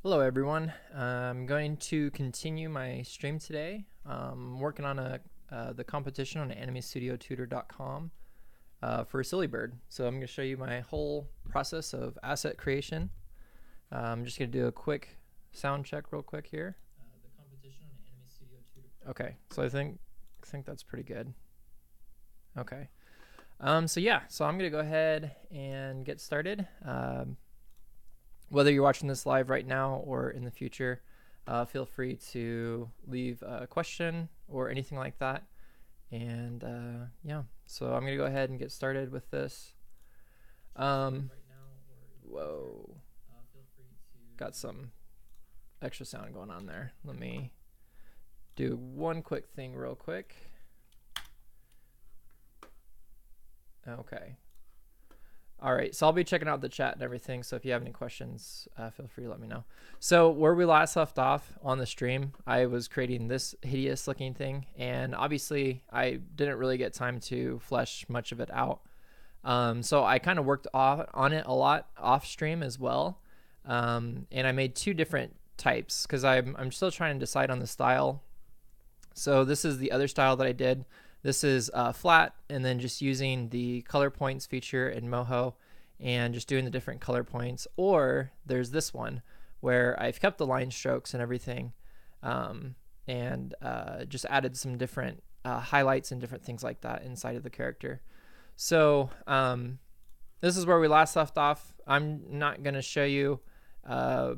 Hello everyone. I'm going to continue my stream today. I'm working on the competition on animestudiotutor.com for a silly bird. So I'm going to show you my whole process of asset creation. I'm just going to do a quick sound check real quick here. The competition on Anime Studio Tutor. Okay, so I think that's pretty good. Okay. So I'm going to go ahead and get started. Whether you're watching this live right now or in the future, feel free to leave a question or anything like that. And yeah, so I'm going to go ahead and get started with this. Whoa. Got some extra sound going on there. Let me do one quick thing real quick. Okay. All right, so I'll be checking out the chat and everything, so if you have any questions, feel free to let me know. So where we last left off on the stream, I was creating this hideous looking thing, and obviously I didn't really get time to flesh much of it out. So I kind of worked on it a lot off stream as well, and I made two different types because I'm still trying to decide on the style. So this is the other style that I did. This is flat, and then just using the color points feature in Moho and just doing the different color points. Or there's this one where I've kept the line strokes and everything, and just added some different highlights and different things like that inside of the character. So this is where we last left off. I'm not going to show you, or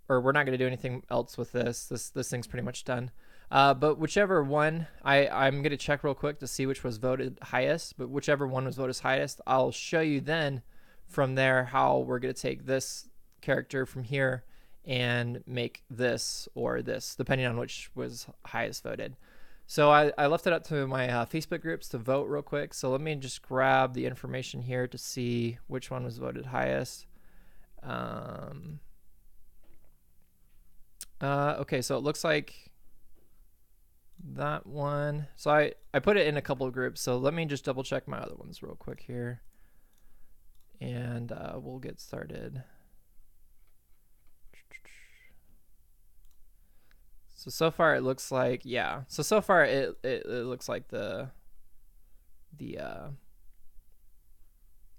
we're not going to do anything else with this. This thing's pretty much done. But whichever one, I'm going to check real quick to see which was voted highest, but whichever one was voted highest, I'll show you then from there how we're going to take this character from here and make this or this, depending on which was highest voted. So I left it up to my Facebook groups to vote real quick. So let me just grab the information here to see which one was voted highest. Okay, so it looks like that one. So I put it in a couple of groups, so let me just double check my other ones real quick here, and we'll get started. So far it looks like, yeah, so far it looks like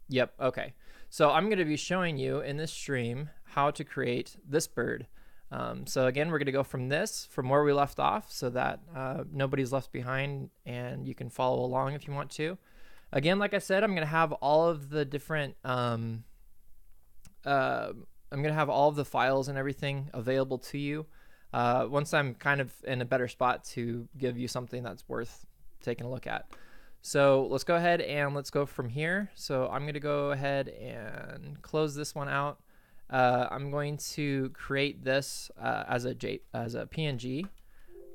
yep. Okay, so I'm going to be showing you in this stream how to create this bird. So again, we're going to go from where we left off, so that nobody's left behind and you can follow along if you want to. Again, like I said, I'm going to have all of the different, I'm going to have all of the files and everything available to you once I'm kind of in a better spot to give you something that's worth taking a look at. So let's go ahead and let's go from here. So I'm going to go ahead and close this one out. I'm going to create this as a PNG.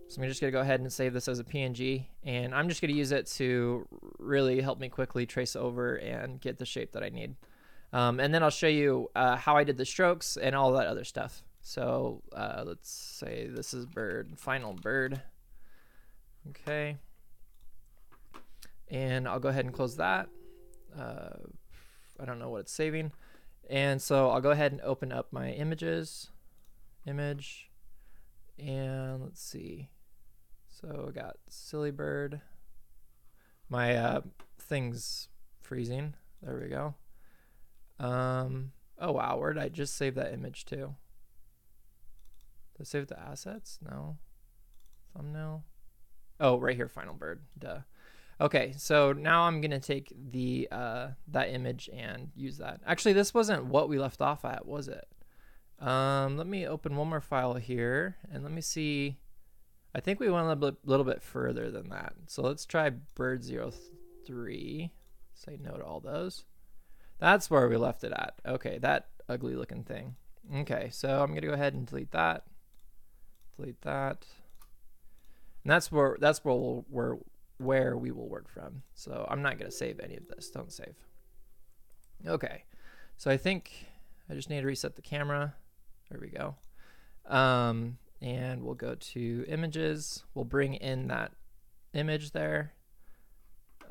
So I'm just going to go ahead and save this as a PNG, and I'm just going to use it to really help me quickly trace over and get the shape that I need. And then I'll show you how I did the strokes and all that other stuff. So let's say this is final bird. Okay. And I'll go ahead and close that. I don't know what it's saving. And so I'll go ahead and open up my image, and let's see. So I got silly bird. My thing's freezing. There we go. Oh wow, where did I just save that image to? Did I save it to assets? No. Thumbnail. Oh, right here, final bird. Duh. Okay, so now I'm gonna take the that image and use that. Actually, this wasn't what we left off at, was it? Let me open one more file here and let me see. I think we went a little bit further than that. So let's try bird03. Say no to all those. That's where we left it at. Okay, that ugly looking thing. Okay, so I'm gonna go ahead and delete that. Delete that. And that's where we will work from. So I'm not going to save any of this. Don't save. Okay. So I think I just need to reset the camera. There we go. And we'll go to images. We'll bring in that image there.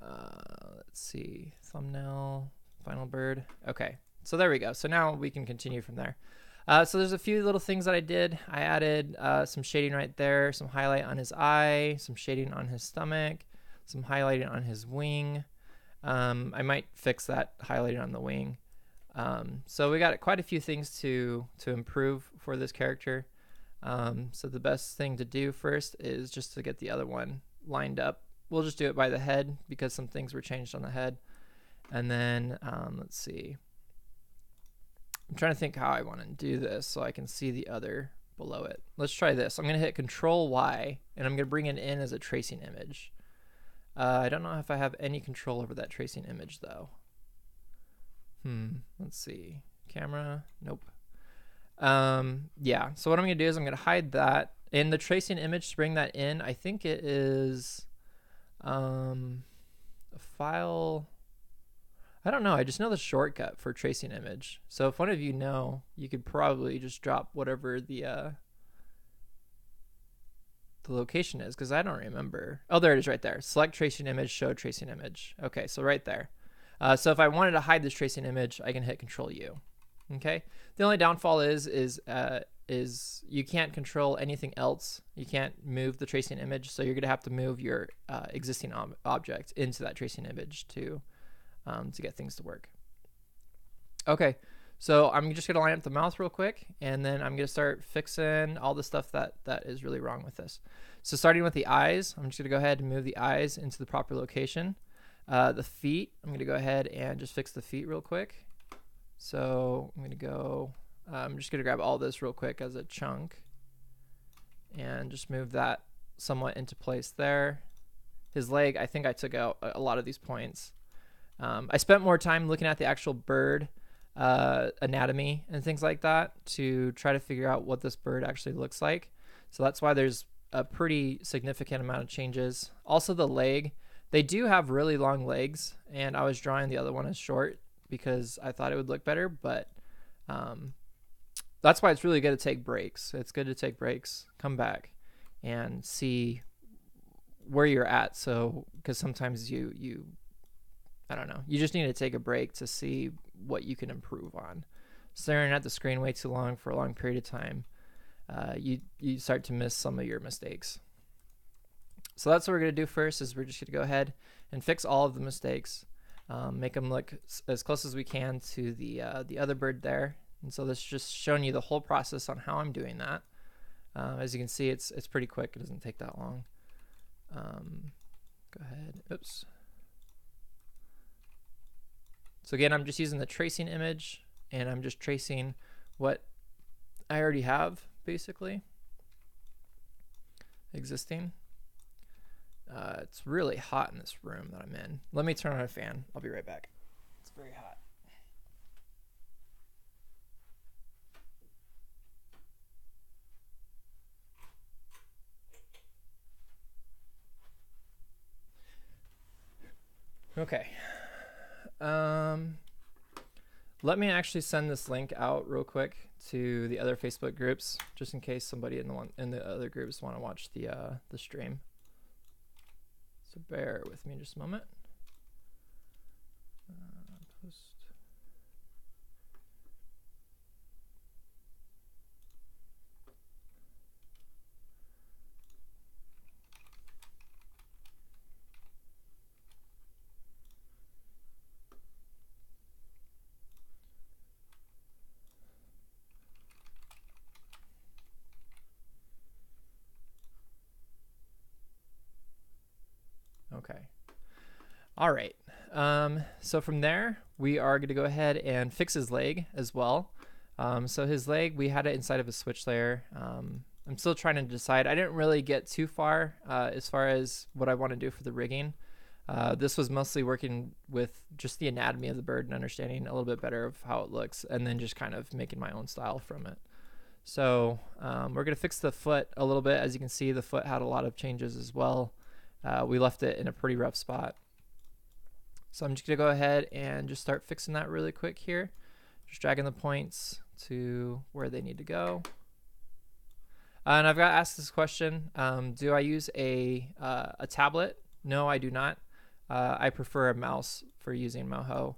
Let's see. Thumbnail, final bird. Okay. So there we go. So now we can continue from there. So there's a few little things that I did. I added some shading right there, some highlight on his eye, some shading on his stomach, some highlighting on his wing. I might fix that highlighting on the wing. So we got quite a few things to improve for this character. So the best thing to do first is just to get the other one lined up. We'll just do it by the head because some things were changed on the head. And then let's see. I'm trying to think how I want to do this so I can see the other below it. Let's try this. I'm going to hit Control Y and I'm going to bring it in as a tracing image. I don't know if I have any control over that tracing image though. Let's see. Camera. Nope. Yeah. So what I'm going to do is I'm going to hide that. In the tracing image to bring that in, I think it is a file. I don't know. I just know the shortcut for tracing image. So if one of you know, you could probably just drop whatever the location is, because I don't remember. Oh, there it is right there. Select tracing image, show tracing image. Okay, so right there. So if I wanted to hide this tracing image, I can hit Control U. Okay. The only downfall is you can't control anything else. You can't move the tracing image, so you're gonna have to move your existing object into that tracing image to get things to work. Okay, so I'm just gonna line up the mouth real quick, and then I'm gonna start fixing all the stuff that is really wrong with this. So starting with the eyes, I'm just gonna go ahead and move the eyes into the proper location. The feet, I'm gonna go ahead and just fix the feet real quick. So I'm just gonna grab all this real quick as a chunk and just move that somewhat into place there. His leg, I think I took out a lot of these points. I spent more time looking at the actual bird anatomy and things like that to try to figure out what this bird actually looks like. So that's why there's a pretty significant amount of changes. Also the leg, they do have really long legs, and I was drawing the other one as short because I thought it would look better, but that's why it's really good to take breaks. It's good to take breaks, come back, and see where you're at. So, because sometimes I don't know, you just need to take a break to see what you can improve on. Staring at the screen way too long for a long period of time, you start to miss some of your mistakes. So that's what we're going to do first, is we're just going to go ahead and fix all of the mistakes, make them look as close as we can to the other bird there. And so this is just showing you the whole process on how I'm doing that. As you can see, it's pretty quick. It doesn't take that long. Go ahead. Oops. So again, I'm just using the tracing image, and I'm just tracing what I already have, basically, existing. It's really hot in this room that I'm in. Let me turn on a fan. I'll be right back. It's very hot. Okay. Let me actually send this link out real quick to the other Facebook groups, just in case somebody in the other groups want to watch the stream. So bear with me just a moment. Post. Okay. All right. So from there, we are going to go ahead and fix his leg as well. So his leg, we had it inside of a switch layer. I'm still trying to decide. I didn't really get too far as what I want to do for the rigging. This was mostly working with just the anatomy of the bird and understanding a little bit better of how it looks, and then just kind of making my own style from it. So we're going to fix the foot a little bit. As you can see, the foot had a lot of changes as well. We left it in a pretty rough spot. So I'm just going to go ahead and just start fixing that really quick here. Just dragging the points to where they need to go. And I've got asked this question, do I use a tablet? No, I do not. I prefer a mouse for using Moho.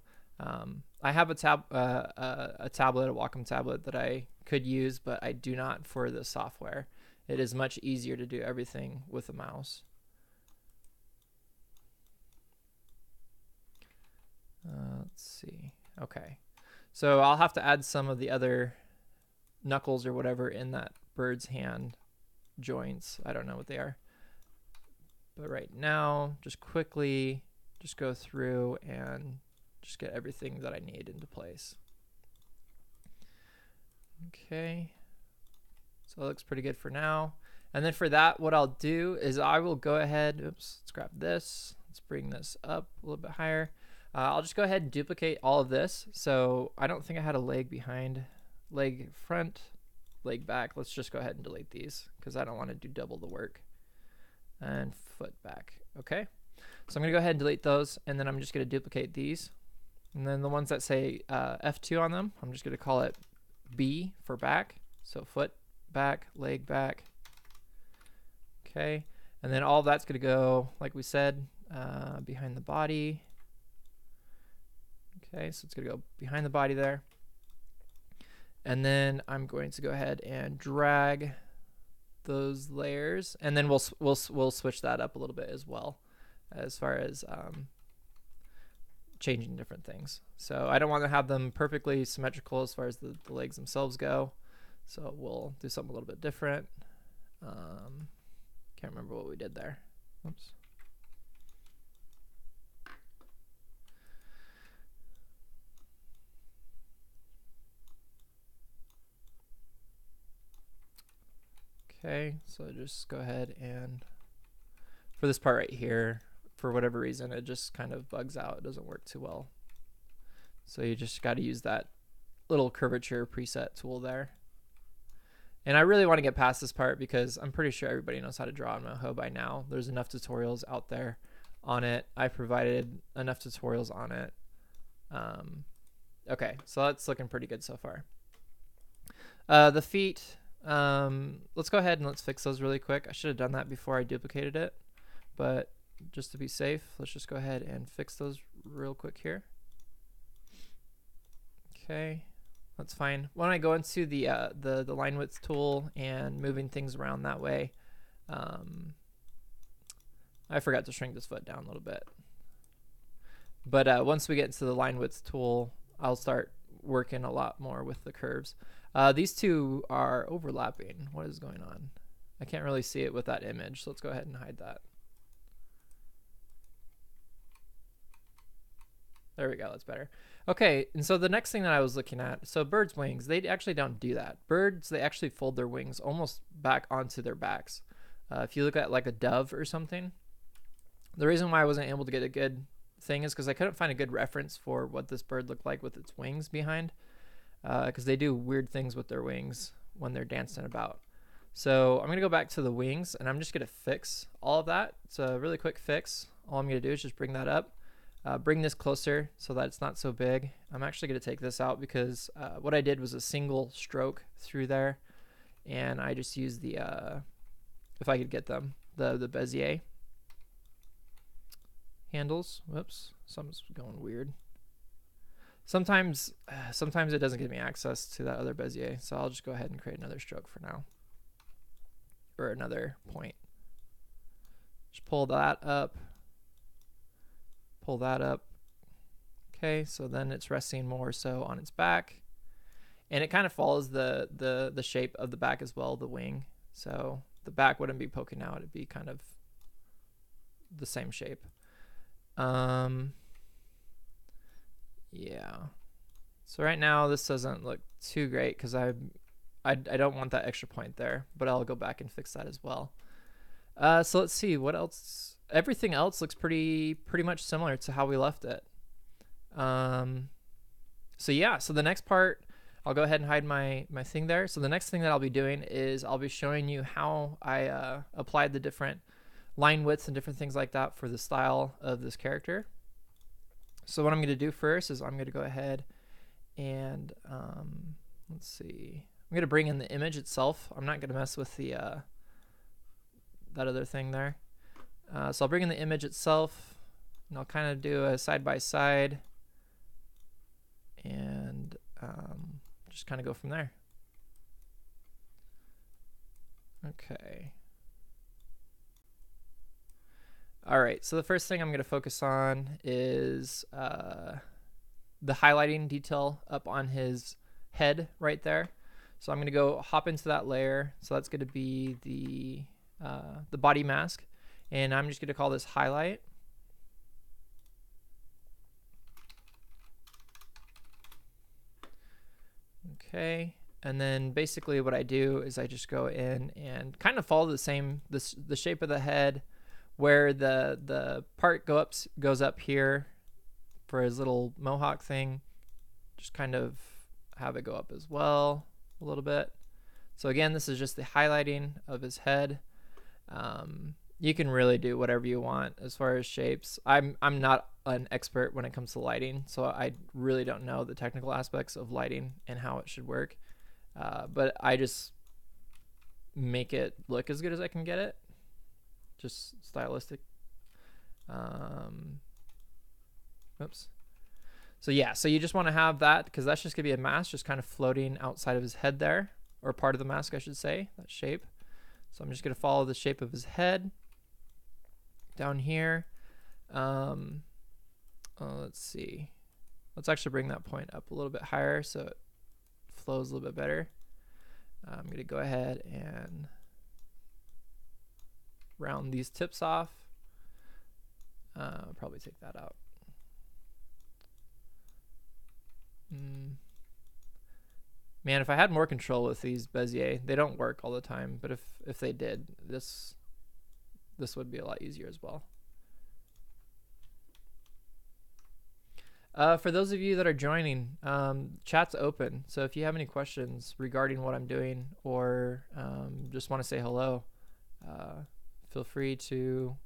I have a tablet, a Wacom tablet that I could use, but I do not for the software. It is much easier to do everything with a mouse. Let's see. Okay. So I'll have to add some of the other knuckles or whatever in that bird's hand joints. I don't know what they are. But right now, just quickly just go through and just get everything that I need into place. Okay. So it looks pretty good for now. And then for that, what I'll do is I will go ahead, oops, let's grab this. Let's bring this up a little bit higher. I'll just go ahead and duplicate all of this. So I don't think I had a leg behind, leg front, leg back. Let's just go ahead and delete these because I don't want to do double the work. And foot back. Okay. So I'm going to go ahead and delete those, and then I'm just going to duplicate these. And then the ones that say F2 on them, I'm just going to call it B for back. So foot back, leg back. Okay. And then all of that's going to go, like we said, behind the body. Okay, so it's going to go behind the body there. And then I'm going to go ahead and drag those layers, and then we'll switch that up a little bit as well, as far as changing different things. So I don't want to have them perfectly symmetrical as far as the legs themselves go. So we'll do something a little bit different. Can't remember what we did there. Oops. Okay, so just go ahead and for this part right here, for whatever reason, it just kind of bugs out. It doesn't work too well. So you just got to use that little curvature preset tool there. And I really want to get past this part because I'm pretty sure everybody knows how to draw on Moho by now. There's enough tutorials out there on it. I provided enough tutorials on it. Okay, so that's looking pretty good so far. The feet, let's go ahead and let's fix those really quick. I should have done that before I duplicated it, but just to be safe, let's just go ahead and fix those real quick here. Okay, that's fine. When I go into the line width tool and moving things around that way, I forgot to shrink this foot down a little bit. But once we get into the line width tool, I'll start working a lot more with the curves. These two are overlapping. What is going on? I can't really see it with that image, so let's go ahead and hide that. There we go, that's better. Okay, and so the next thing that I was looking at, so birds' wings, they actually don't do that. Birds, they actually fold their wings almost back onto their backs. If you look at like a dove or something, the reason why I wasn't able to get a good thing is because I couldn't find a good reference for what this bird looked like with its wings behind, because they do weird things with their wings when they're dancing about. So I'm going to go back to the wings, and I'm just going to fix all of that. It's a really quick fix. All I'm going to do is just bring that up. Bring this closer so that it's not so big. I'm actually going to take this out because what I did was a single stroke through there, and I just used the, if I could get them, the Bezier handles. Whoops, something's going weird. Sometimes it doesn't give me access to that other Bezier, so I'll just go ahead and create another stroke for now, or another point. Just pull that up. Pull that up. Okay, so then it's resting more so on its back, and it kind of follows the shape of the back as well, the wing. So the back wouldn't be poking out; it'd be kind of the same shape. Yeah. So right now this doesn't look too great because I don't want that extra point there, but I'll go back and fix that as well. So let's see what else. Everything else looks pretty much similar to how we left it. So yeah, so the next part, I'll go ahead and hide my thing there. So the next thing that I'll be doing is I'll be showing you how I applied the different line widths and different things like that for the style of this character. So what I'm going to do first is I'm going to go ahead and let's see. I'm going to bring in the image itself. I'm not going to mess with the that other thing there. So I'll bring in the image itself, and I'll kind of do a side by side, and just kind of go from there. Okay. All right, so the first thing I'm going to focus on is the highlighting detail up on his head right there. So I'm going to go hop into that layer. So that's going to be the body mask, and I'm just going to call this highlight. Okay, and then basically what I do is I just go in and kind of follow the shape of the head, where the part goes up here for his little mohawk thing. Just kind of have it go up as well a little bit. So again, this is just the highlighting of his head. You can really do whatever you want as far as shapes. I'm not an expert when it comes to lighting, so I really don't know the technical aspects of lighting and how it should work. But I just make it look as good as I can get it. Just stylistic. Oops. So yeah, so you just want to have that, because that's just gonna be a mask just kind of floating outside of his head there, or part of the mask I should say, that shape. So I'm just gonna follow the shape of his head down here. Let's see. Let's actually bring that point up a little bit higher so it flows a little bit better. I'm gonna go ahead and round these tips off. I'll probably take that out. Man, if I had more control with these Bezier, they don't work all the time, but if they did, this would be a lot easier as well. For those of you that are joining, chat's open, so if you have any questions regarding what I'm doing, or just want to say hello, feel free to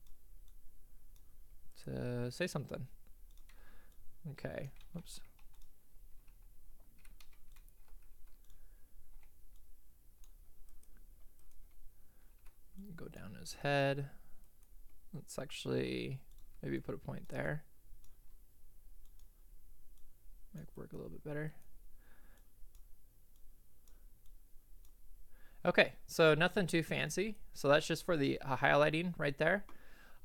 say something. Okay, oops. Go down his head. Let's actually maybe put a point there. Might work a little bit better. Okay, so nothing too fancy. So that's just for the highlighting right there.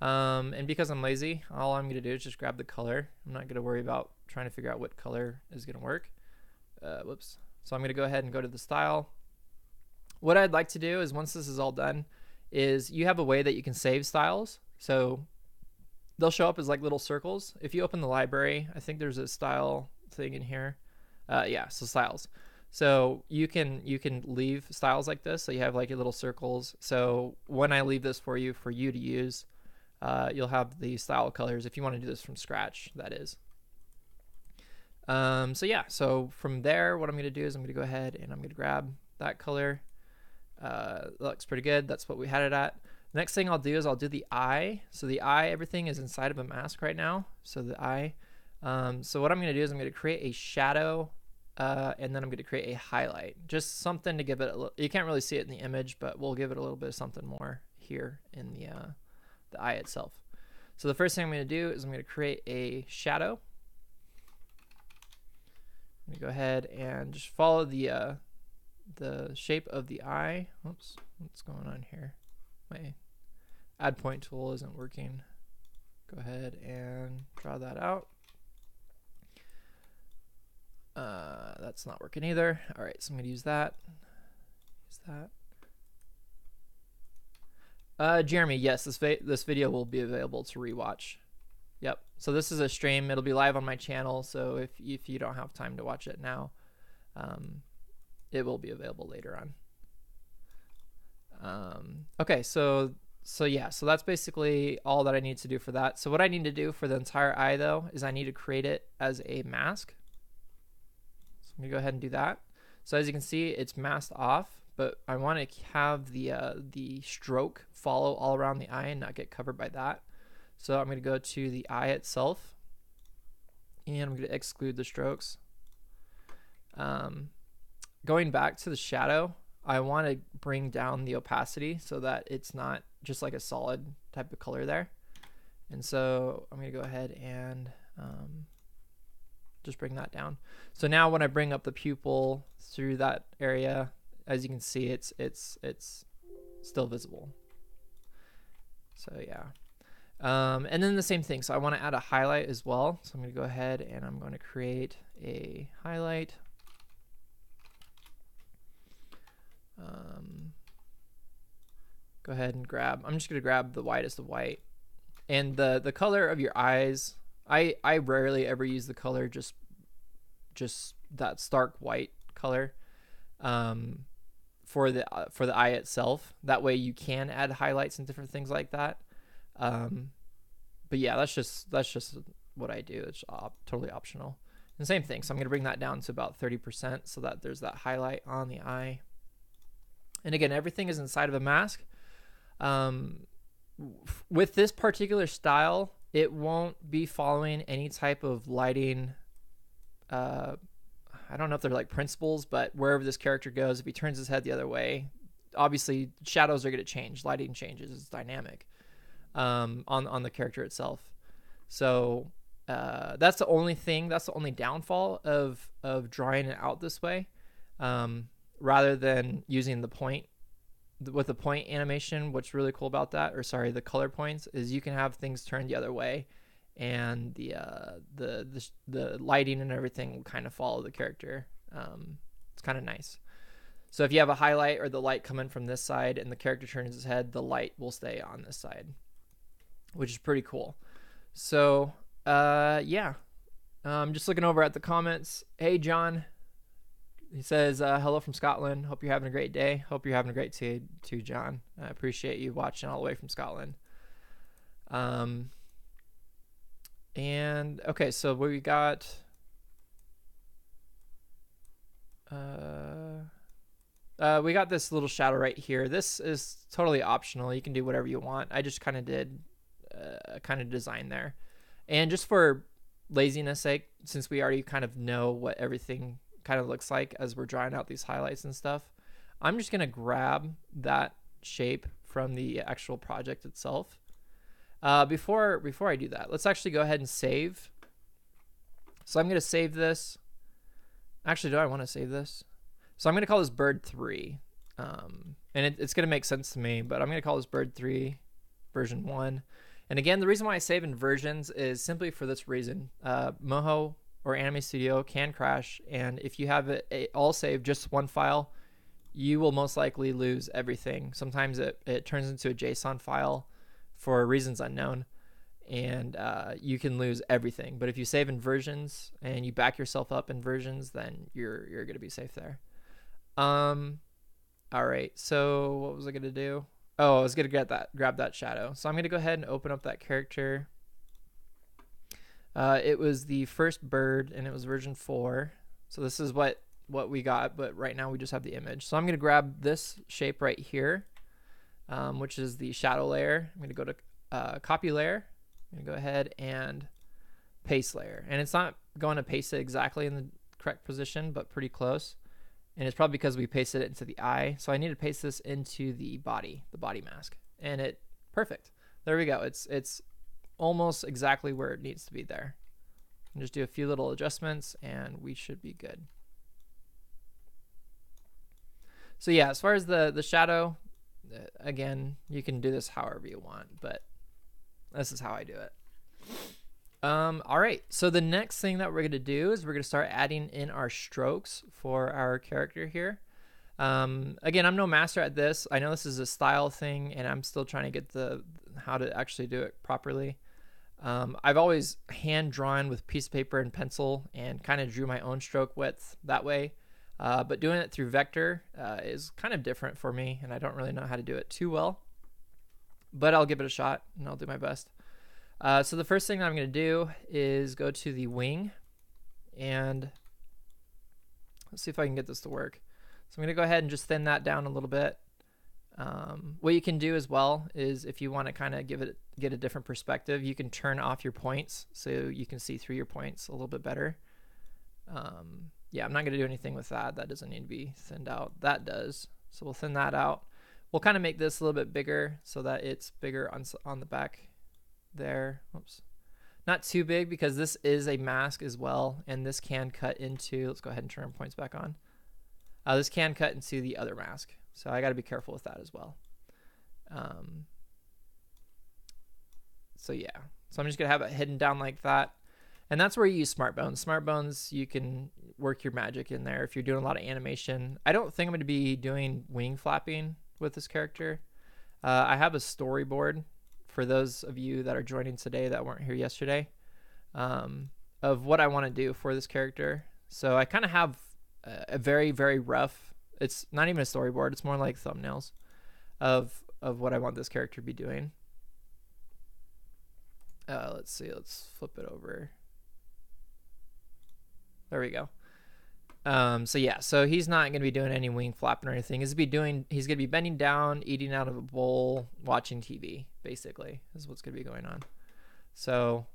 And because I'm lazy, all I'm gonna do is just grab the color. I'm not gonna worry about trying to figure out what color is gonna work. Whoops. So I'm gonna go ahead and go to the style. What I'd like to do is, once this is all done, is you have a way that you can save styles. So they'll show up as like little circles. If you open the library, I think there's a style thing in here. Yeah, so styles. So you can leave styles like this. So you have like your little circles. So when I leave this for you to use, you'll have the style colors if you want to do this from scratch, that is. So yeah, so from there, what I'm going to do is I'm going to go ahead and I'm going to grab that color. That looks pretty good. That's what we had it at. Next thing I'll do is I'll do the eye. So the eye, everything is inside of a mask right now. So the eye. So what I'm going to do is I'm going to create a shadow, and then I'm going to create a highlight. Just something to give it a little, you can't really see it in the image, but we'll give it a little bit of something more here in the eye itself. So the first thing I'm going to do is I'm going to create a shadow. I'm going to go ahead and just follow the shape of the eye. Oops, what's going on here? My add point tool isn't working. Go ahead and draw that out. That's not working either. All right, so I'm gonna use that. Jeremy, yes, this video will be available to rewatch. Yep. So this is a stream. It'll be live on my channel. So if you don't have time to watch it now, it will be available later on. Okay, so yeah, so that's basically all that I need to do for that. So what I need to do for the entire eye though is I need to create it as a mask. So I'm gonna go ahead and do that. So as you can see, it's masked off, but I want to have the stroke follow all around the eye and not get covered by that. So I'm gonna go to the eye itself, and I'm gonna exclude the strokes. Going back to the shadow, I want to bring down the opacity so that it's not just like a solid type of color there. And so I'm going to go ahead and just bring that down. So now when I bring up the pupil through that area, as you can see, it's still visible. So yeah. And then the same thing. So I want to add a highlight as well. So I'm going to go ahead and I'm going to create a highlight. Go ahead and grab, I'm just going to grab the whitest of white. And the color of your eyes, I rarely ever use the color just that stark white color for the eye itself. That way you can add highlights and different things like that. But yeah, that's just what I do. It's totally optional. And same thing. So I'm going to bring that down to about 30% so that there's that highlight on the eye. And again, everything is inside of a mask. With this particular style, it won't be following any type of lighting. I don't know if they're like principles, but wherever this character goes, if he turns his head the other way, obviously shadows are going to change. Lighting changes. It's dynamic on the character itself. So that's the only thing. That's the only downfall of drawing it out this way, rather than using the point. With the point animation, what's really cool about that, or sorry, the color points, is you can have things turned the other way, and the lighting and everything will kind of follow the character. It's kind of nice. So if you have a highlight or the light coming from this side and the character turns his head, the light will stay on this side, which is pretty cool. So yeah, I'm just looking over at the comments. Hey John. He says, hello from Scotland. Hope you're having a great day. Hope you're having a great day too, John. I appreciate you watching all the way from Scotland. And okay, so what we got, we got this little shadow right here. This is totally optional. You can do whatever you want. I just kind of did kind of design there. And just for laziness sake, since we already kind of know what everything kind of looks like as we're drawing out these highlights and stuff, I'm just going to grab that shape from the actual project itself. Before I do that, let's actually go ahead and save. So I'm going to save this. Actually, do I want to save this? So I'm going to call this bird 3. And it's going to make sense to me, but I'm going to call this bird 3 version 1. And again, the reason why I save in versions is simply for this reason. Moho or Anime Studio can crash, and if you have it all saved, just one file, you will most likely lose everything. Sometimes it turns into a JSON file for reasons unknown, and you can lose everything. But if you save in versions and you back yourself up in versions, then you're going to be safe there. All right, so what was I going to do? Oh, I was going to grab that shadow. So I'm going to go ahead and open up that character. It was the first bird, and it was version 4. So this is what we got, but right now we just have the image. So I'm going to grab this shape right here, which is the shadow layer. I'm going to go to copy layer. I'm going to go ahead and paste layer. And it's not going to paste it exactly in the correct position, but pretty close. And it's probably because we pasted it into the eye. So I need to paste this into the body mask. And perfect. There we go. It's almost exactly where it needs to be there. And just do a few little adjustments and we should be good. So yeah, as far as the shadow, again, you can do this however you want, but this is how I do it. All right, so the next thing that we're going to do is we're going to start adding in our strokes for our character here. Again, I'm no master at this. I know this is a style thing and I'm still trying to get how to actually do it properly. I've always hand drawn with piece of paper and pencil and kind of drew my own stroke width that way. But doing it through vector is kind of different for me, and I don't really know how to do it too well. But I'll give it a shot and I'll do my best. So the first thing that I'm going to do is go to the wing, and let's see if I can get this to work. So I'm going to go ahead and just thin that down a little bit. What you can do as well is if you want to kind of get a different perspective, you can turn off your points so you can see through your points a little bit better. Yeah, I'm not going to do anything with that. That doesn't need to be thinned out. That does. So we'll thin that out. We'll kind of make this a little bit bigger so that it's bigger on the back there. Oops. Not too big because this is a mask as well, and this can cut into, let's go ahead and turn points back on. This can cut into the other mask, so I got to be careful with that as well. So yeah, so I'm just gonna have it hidden down like that, and that's where you use smart bones. Smart bones, you can work your magic in there if you're doing a lot of animation. I don't think I'm going to be doing wing flapping with this character. I have a storyboard for those of you that are joining today that weren't here yesterday, of what I want to do for this character. So I kind of have a very, very rough, it's not even a storyboard, it's more like thumbnails of what I want this character to be doing. Let's see, let's flip it over. There we go. So yeah, so he's not going to be doing any wing flapping or anything. He's going to be bending down, eating out of a bowl, watching TV, basically, is what's going to be going on. So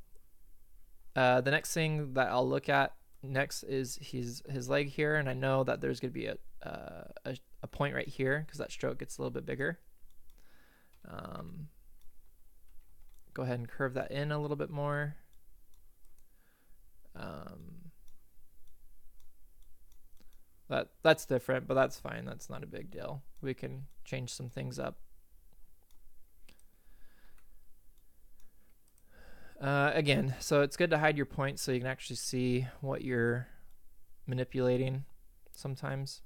the next thing that I'll look at next is his leg here, and I know that there's going to be a point right here because that stroke gets a little bit bigger. Go ahead and curve that in a little bit more. That's different, but that's fine. That's not a big deal. We can change some things up. Again, so it's good to hide your points so you can actually see what you're manipulating sometimes.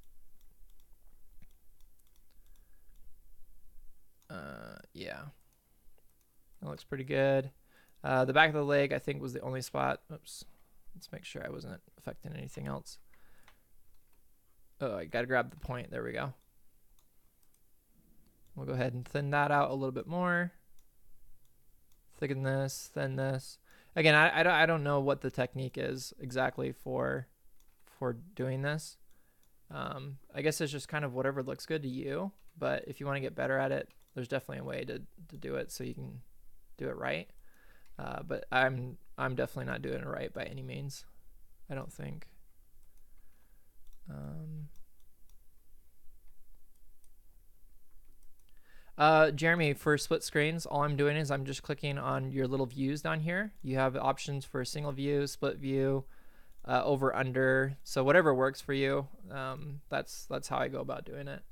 Yeah, that looks pretty good. The back of the leg, I think, was the only spot. Oops. Let's make sure I wasn't affecting anything else. Oh, I gotta grab the point. There we go. We'll go ahead and thin that out a little bit more. Thicken this, thin this. Again, I don't know what the technique is exactly for doing this. I guess it's just kind of whatever looks good to you. But if you want to get better at it, there's definitely a way to do it so you can do it right. But I'm definitely not doing it right by any means. I don't think. Jeremy, for split screens, all I'm doing is I'm just clicking on your little views down here. You have options for single view, split view, over, under. So whatever works for you. That's how I go about doing it.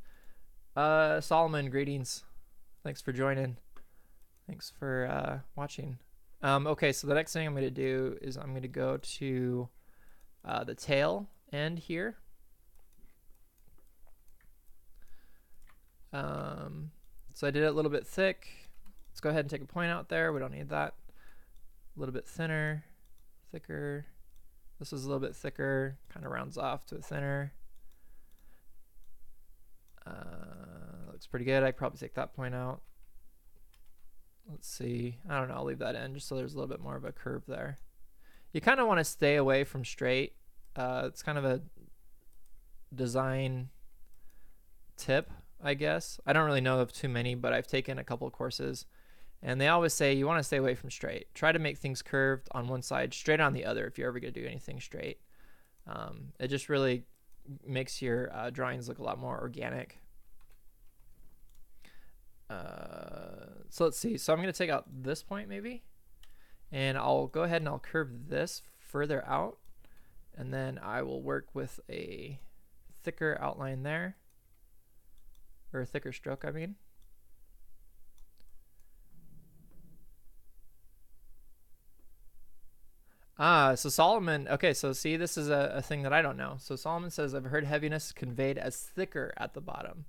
Solomon, greetings. Thanks for joining. Thanks for watching. Okay, so the next thing I'm going to do is I'm going to go to the tail end here. So I did it a little bit thick. Let's go ahead and take a point out there. We don't need that. A little bit thinner, thicker. This is a little bit thicker, kind of rounds off to a thinner. Looks pretty good. I could probably take that point out. Let's see. I don't know. I'll leave that in just so there's a little bit more of a curve there. You kind of want to stay away from straight. It's kind of a design tip, I guess. I don't really know of too many, but I've taken a couple of courses, and they always say you want to stay away from straight. Try to make things curved on one side, straight on the other if you're ever going to do anything straight. It just really makes your drawings look a lot more organic. So let's see. So I'm going to take out this point maybe, and I'll go ahead and I'll curve this further out, and then I will work with a thicker outline there, or a thicker stroke, I mean. So Solomon, okay, so see, this is a thing that I don't know. So Solomon says, I've heard heaviness conveyed as thicker at the bottom.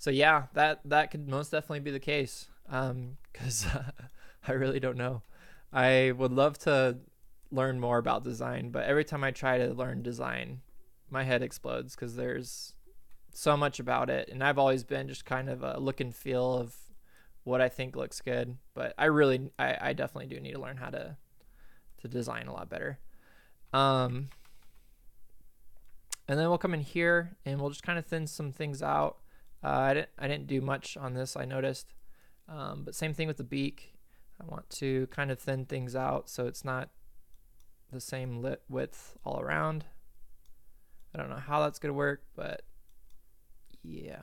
So yeah, that could most definitely be the case, because I really don't know. I would love to learn more about design, but every time I try to learn design, my head explodes because there's so much about it, and I've always been just kind of a look and feel of what I think looks good, but I definitely do need to learn how to design a lot better. And then we'll come in here and we'll just kind of thin some things out. I didn't do much on this, I noticed, but same thing with the beak. I want to kind of thin things out so it's not the same lit width all around. I don't know how that's gonna work, but yeah.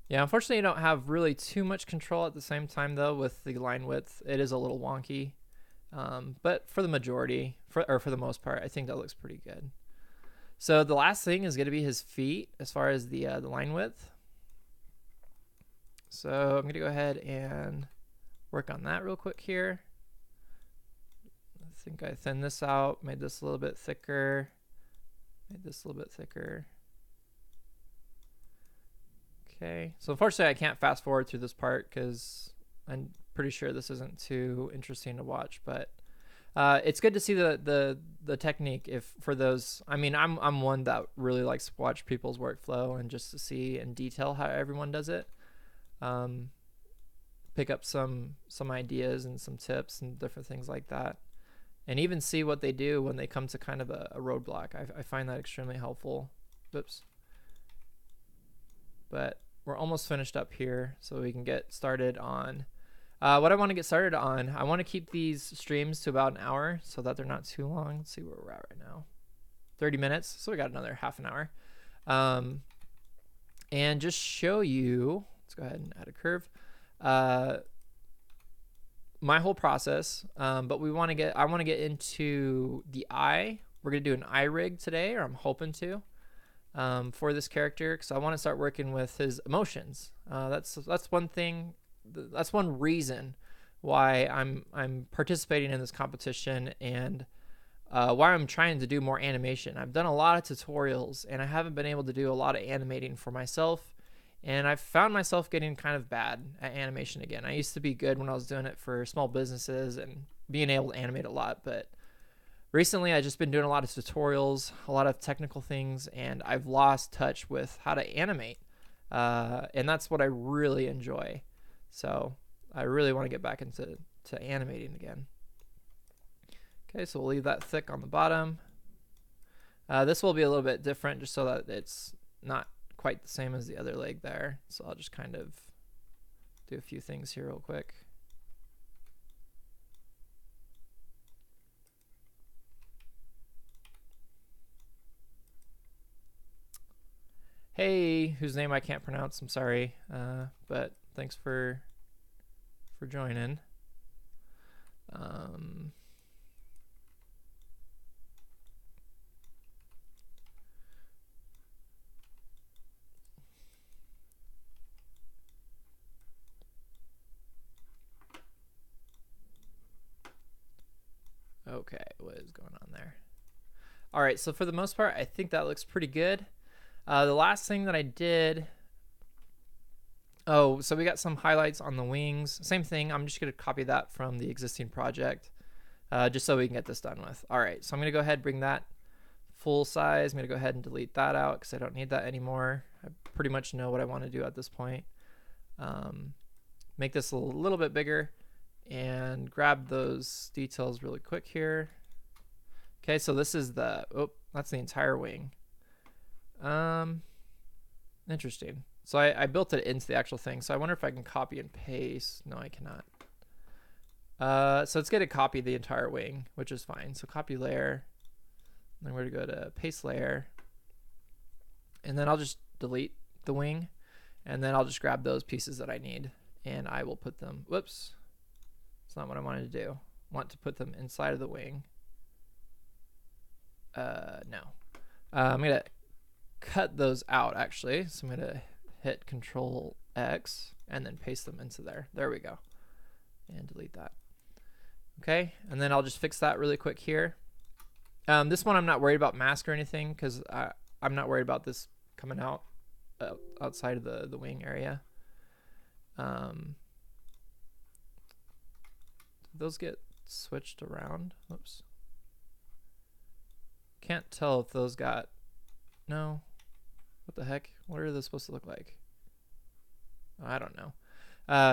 Yeah, unfortunately, you don't have really too much control at the same time, though, with the line width. It is a little wonky. But for the majority, for the most part, I think that looks pretty good. So the last thing is going to be his feet as far as the line width. So I'm going to go ahead and work on that real quick here. I think I thinned this out, made this a little bit thicker, made this a little bit thicker. Okay, so unfortunately I can't fast forward through this part because I'm pretty sure this isn't too interesting to watch, but it's good to see the technique. If for those, I mean, I'm one that really likes to watch people's workflow and just to see in detail how everyone does it. Pick up some ideas and some tips and different things like that, and even see what they do when they come to kind of a roadblock. I find that extremely helpful. Oops. But we're almost finished up here, so we can get started on what I want to get started on. I want to keep these streams to about an hour so that they're not too long. Let's see where we're at right now. 30 minutes, so we got another half an hour. And just show you, let's go ahead and add a curve. My whole process, but I want to get into the eye. We're going to do an eye rig today, or I'm hoping to. For this character, because I want to start working with his emotions. That's one thing. That's one reason why I'm participating in this competition, and why I'm trying to do more animation. I've done a lot of tutorials, and I haven't been able to do a lot of animating for myself, and I've found myself getting kind of bad at animation again. I used to be good when I was doing it for small businesses and being able to animate a lot, but recently, I've just been doing a lot of tutorials, a lot of technical things, and I've lost touch with how to animate. And that's what I really enjoy. So I really want to get back into animating again. Okay, so we'll leave that thick on the bottom. This will be a little bit different just so that it's not quite the same as the other leg there. So I'll just kind of do a few things here real quick. Hey, whose name I can't pronounce, I'm sorry, but thanks for joining. Okay, what is going on there? All right, so for the most part, I think that looks pretty good. The last thing that I did, so we got some highlights on the wings. Same thing, I'm just going to copy that from the existing project, just so we can get this done with. All right, so I'm going to go ahead and bring that full size. I'm going to go ahead and delete that out because I don't need that anymore. I pretty much know what I want to do at this point. Make this a little bit bigger and grab those details really quick here. Okay, so this is that's the entire wing. Interesting. So I built it into the actual thing. So I wonder if I can copy and paste. No, I cannot. So it's going to copy the entire wing, which is fine. So copy layer. Then we're going to go to paste layer. And then I'll just delete the wing. And then I'll just grab those pieces that I need. And I will put them, whoops. That's not what I wanted to do. I want to put them inside of the wing. No. I'm going to cut those out actually. So I'm going to hit Control X and then paste them into there. There we go. And delete that. Okay. And then I'll just fix that really quick here. This one I'm not worried about mask or anything because I'm not worried about this coming out outside of the wing area. Did those get switched around? Oops. Can't tell if those got... No. What the heck? What are those supposed to look like? I don't know.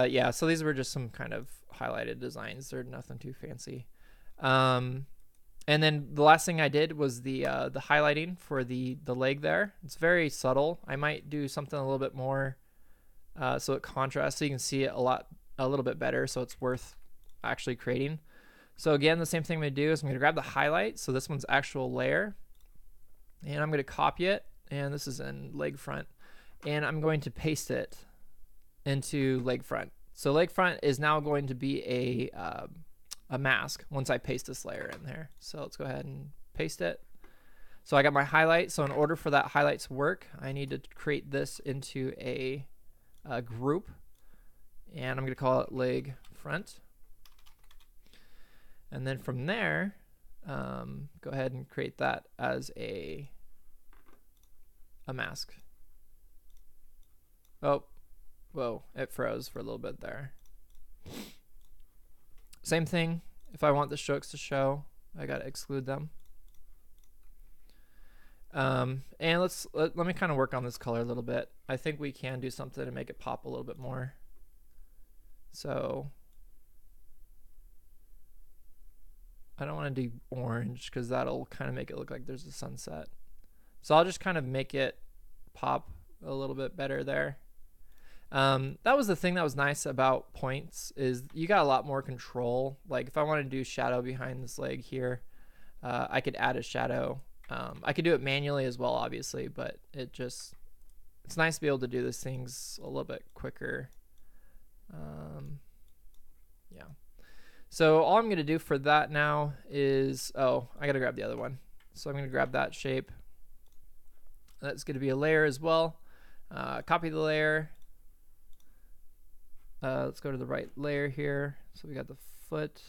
Yeah, so these were just some kind of highlighted designs. They're nothing too fancy. And then the last thing I did was the highlighting for the leg there. It's very subtle. I might do something a little bit more so it contrasts so you can see it a little bit better, so it's worth actually creating. So again, the same thing I'm going to do is I'm going to grab the highlight. So this one's actual layer. And I'm going to copy it. And this is in leg front. And I'm going to paste it into leg front. So leg front is now going to be a mask once I paste this layer in there. So let's go ahead and paste it. So I got my highlight. So in order for that highlight to work, I need to create this into a group, and I'm going to call it leg front. And then from there, go ahead and create that as a mask. Oh, whoa, it froze for a little bit there. Same thing, if I want the strokes to show, I gotta exclude them. And let me kind of work on this color a little bit. I think we can do something to make it pop a little bit more. So I don't want to do orange because that'll kind of make it look like there's a sunset. So I'll just kind of make it pop a little bit better there. That was the thing that was nice about points, is you got a lot more control. Like if I want to do shadow behind this leg here, I could add a shadow. I could do it manually as well, obviously, but it's nice to be able to do these things a little bit quicker. Yeah. So all I'm going to do for that now is, I got to grab the other one. So I'm going to grab that shape. That's going to be a layer as well. Copy the layer. Let's go to the right layer here. So we got the foot.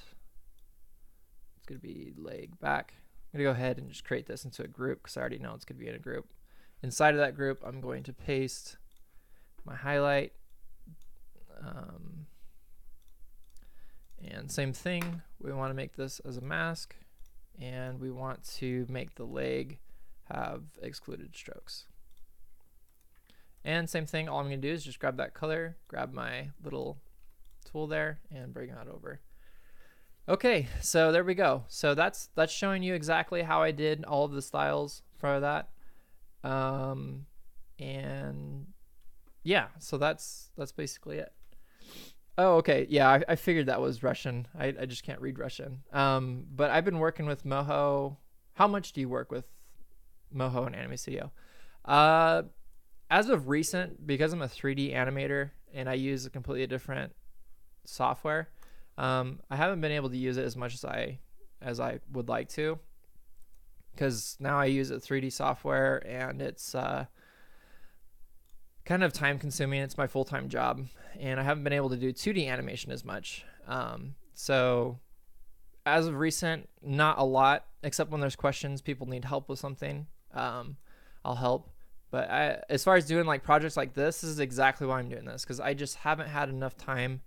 It's going to be leg back. I'm going to go ahead and just create this into a group because I already know it's going to be in a group. Inside of that group, I'm going to paste my highlight. And same thing, we want to make this as a mask, and we want to make the leg have excluded strokes. And same thing, all I'm going to do is just grab that color, grab my little tool there, and bring that over. Okay, so there we go. So that's showing you exactly how I did all of the styles for that. And yeah, so that's basically it. Oh, okay. Yeah, I figured that was Russian. I just can't read Russian. But I've been working with Moho. How much do you work with Moho and Anime Studio? As of recent, because I'm a 3D animator and I use a completely different software, I haven't been able to use it as much as I would like to, because now I use a 3D software and it's kind of time consuming. It's my full-time job, and I haven't been able to do 2D animation as much. So as of recent, not a lot, except when there's questions, people need help with something, I'll help. But as far as doing like projects like this is exactly why I'm doing this, because I just haven't had enough time,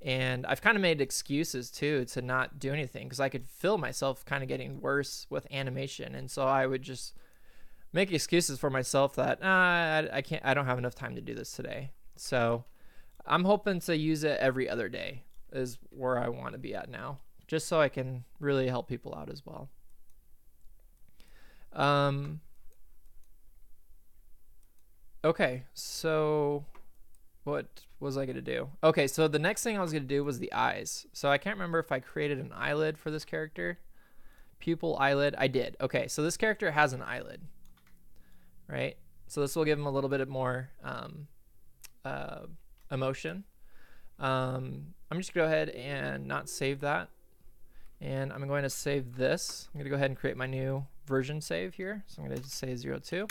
and I've kind of made excuses too to not do anything, because I could feel myself kind of getting worse with animation, and so I would just make excuses for myself that I don't have enough time to do this today. So I'm hoping to use it every other day is where I want to be at now, just so I can really help people out as well. Okay, so what was I going to do? Okay, so the next thing I was going to do was the eyes. So I can't remember if I created an eyelid for this character. Pupil eyelid. I did. Okay, so this character has an eyelid, right? So this will give him a little bit more emotion. I'm just going to go ahead and not save that. And I'm going to save this. I'm going to go ahead and create my new version save here. So I'm going to just say 02.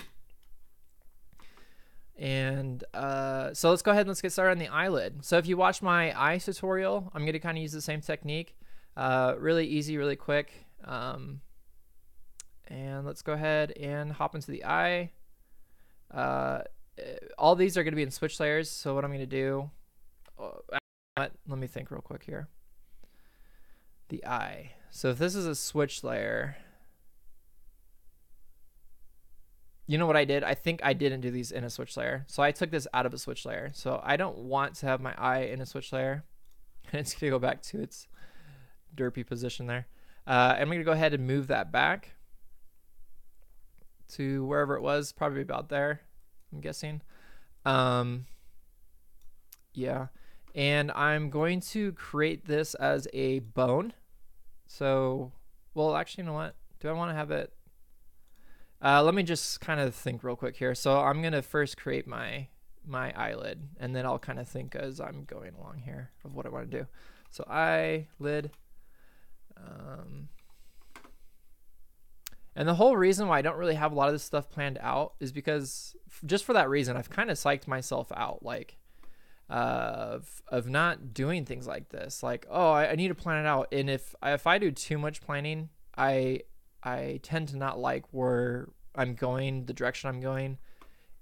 And so let's go ahead and let's get started on the eyelid. So if you watch my eye tutorial, I'm going to kind of use the same technique. Really easy, really quick. And let's go ahead and hop into the eye. All these are going to be in switch layers. So what I'm going to do, let me think real quick here. The eye. So if this is a switch layer, you know what I did? I think I didn't do these in a switch layer. So I took this out of a switch layer. So I don't want to have my eye in a switch layer. It's going to go back to its derpy position there. I'm going to go ahead and move that back to wherever it was, probably about there, I'm guessing. Yeah. And I'm going to create this as a bone. So, well, actually, you know what? Do I want to have it? Let me just kind of think real quick here. So I'm going to first create my my eyelid, and then I'll kind of think as I'm going along here of what I want to do. So eyelid. And the whole reason why I don't really have a lot of this stuff planned out is because just for that reason, I've kind of psyched myself out, like of not doing things like this. Like, oh, I need to plan it out. And if I do too much planning, I tend to not like where I'm going, the direction I'm going.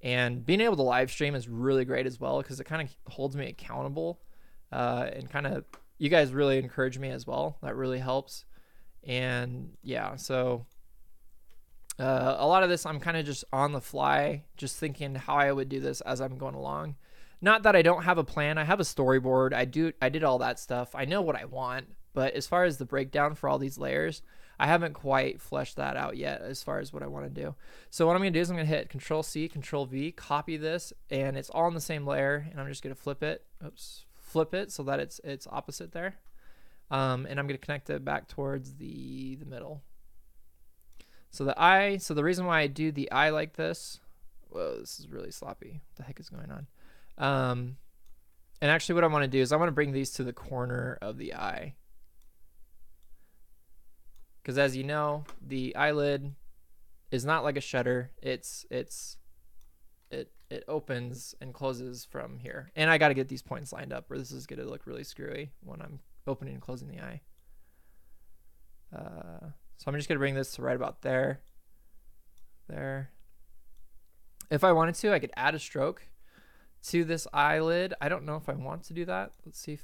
And being able to live stream is really great as well, because it kind of holds me accountable, and kind of, you guys really encourage me as well. That really helps. And yeah, so a lot of this I'm kind of just on the fly, just thinking how I would do this as I'm going along. Not that I don't have a plan. I have a storyboard. I did all that stuff. I know what I want, but as far as the breakdown for all these layers, I haven't quite fleshed that out yet as far as what I want to do. So what I'm going to do is I'm going to hit Control C, Control V, copy this, and it's all in the same layer, and I'm just going to flip it. Oops, flip it so that it's opposite there. And I'm going to connect it back towards the middle. So the reason why I do the eye like this, whoa, this is really sloppy. What the heck is going on? And actually what I want to do is I want to bring these to the corner of the eye. Because as you know, the eyelid is not like a shutter. It opens and closes from here. And I got to get these points lined up, or this is going to look really screwy when I'm opening and closing the eye. So I'm just going to bring this to right about there. There. If I wanted to, I could add a stroke to this eyelid. I don't know if I want to do that. Let's see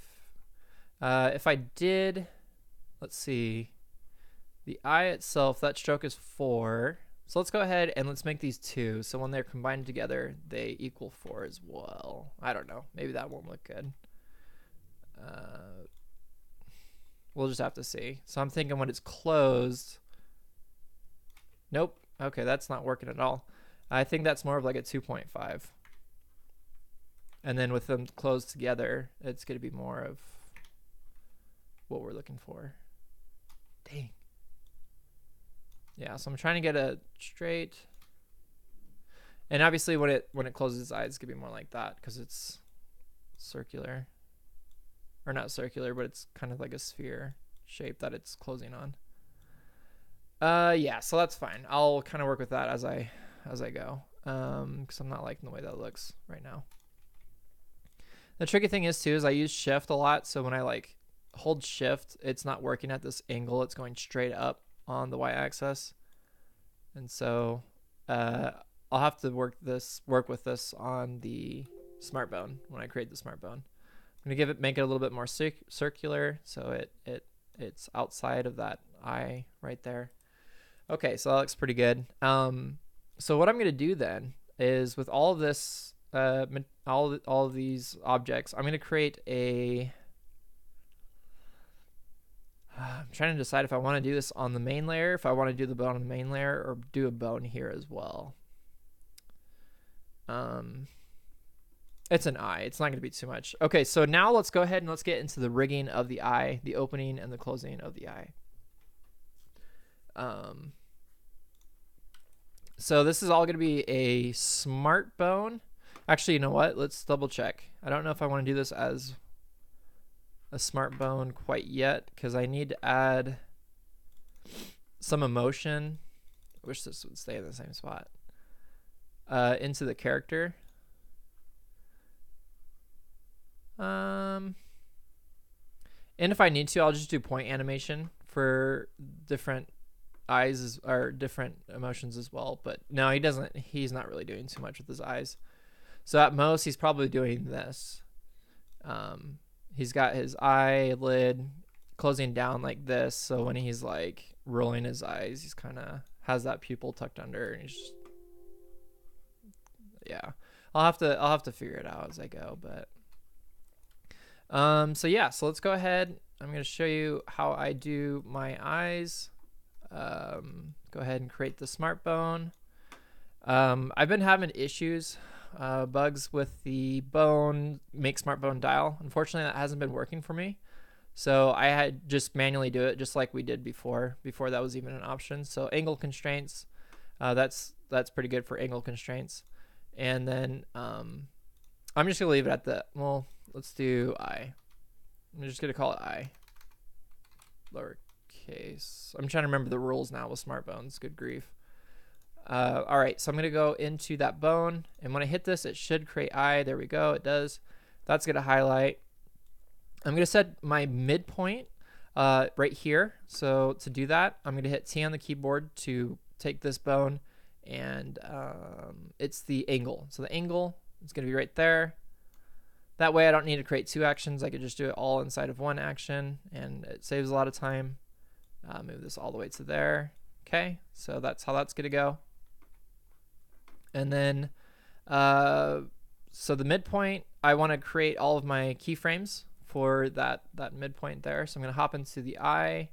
if I did, let's see. The eye itself, that stroke is 4. So let's go ahead and let's make these 2. So when they're combined together, they equal 4 as well. I don't know. Maybe that won't look good. We'll just have to see. So I'm thinking when it's closed. Nope. Okay, that's not working at all. I think that's more of like a 2.5. And then with them closed together, it's going to be more of what we're looking for. Dang. Yeah, so I'm trying to get a straight. And obviously when it closes its eyes, it's going to be more like that because it's circular. Or not circular, but it's kind of like a sphere shape that it's closing on. Yeah, so that's fine. I'll kind of work with that as I go, because I'm not liking the way that looks right now. The tricky thing is too is I use shift a lot, so when I like hold shift, it's not working at this angle. It's going straight up on the y-axis, and so I'll have to work with this on the smart bone when I create the smart bone. I'm gonna make it a little bit more circular, so it's outside of that eye right there. Okay, so that looks pretty good. So what I'm gonna do then is with all of this, all of these objects, I'm gonna create a. I'm trying to decide if I want to do this on the main layer, if I want to do the bone on the main layer, or do a bone here as well. It's an eye. It's not going to be too much. Okay, so now let's go ahead and let's get into the rigging of the eye, the opening and the closing of the eye. So this is all going to be a smart bone. Actually, you know what? Let's double check. I don't know if I want to do this as a smart bone quite yet because I need to add some emotion. I wish this would stay in the same spot. Into the character. And if I need to, I'll just do point animation for different eyes or different emotions as well. But no, he's not really doing too much with his eyes. So at most, he's probably doing this. He's got his eyelid closing down like this. So when he's like rolling his eyes, he's kind of has that pupil tucked under, and he's just, yeah. I'll have to figure it out as I go, but. So yeah, so let's go ahead. I'm going to show you how I do my eyes. Go ahead and create the smart bone. I've been having issues, bugs with the bone, make smart bone dial. Unfortunately, that hasn't been working for me. So I had just manually do it just like we did before that was even an option. So angle constraints, that's pretty good for angle constraints. And then, I'm just gonna leave it at the, well, let's do I. I'm just gonna call it I. Lowercase. I'm trying to remember the rules now with smart bones. Good grief. All right, so I'm gonna go into that bone, and when I hit this, it should create I. There we go. It does. That's gonna highlight. I'm gonna set my midpoint right here. So to do that, I'm gonna hit T on the keyboard to take this bone, and it's the angle. So the angle is gonna be right there. That way I don't need to create two actions. I could just do it all inside of one action, and it saves a lot of time. Move this all the way to there. Okay, so that's how that's gonna go. And then, so the midpoint, I want to create all of my keyframes for that midpoint there. So I'm going to hop into the eye.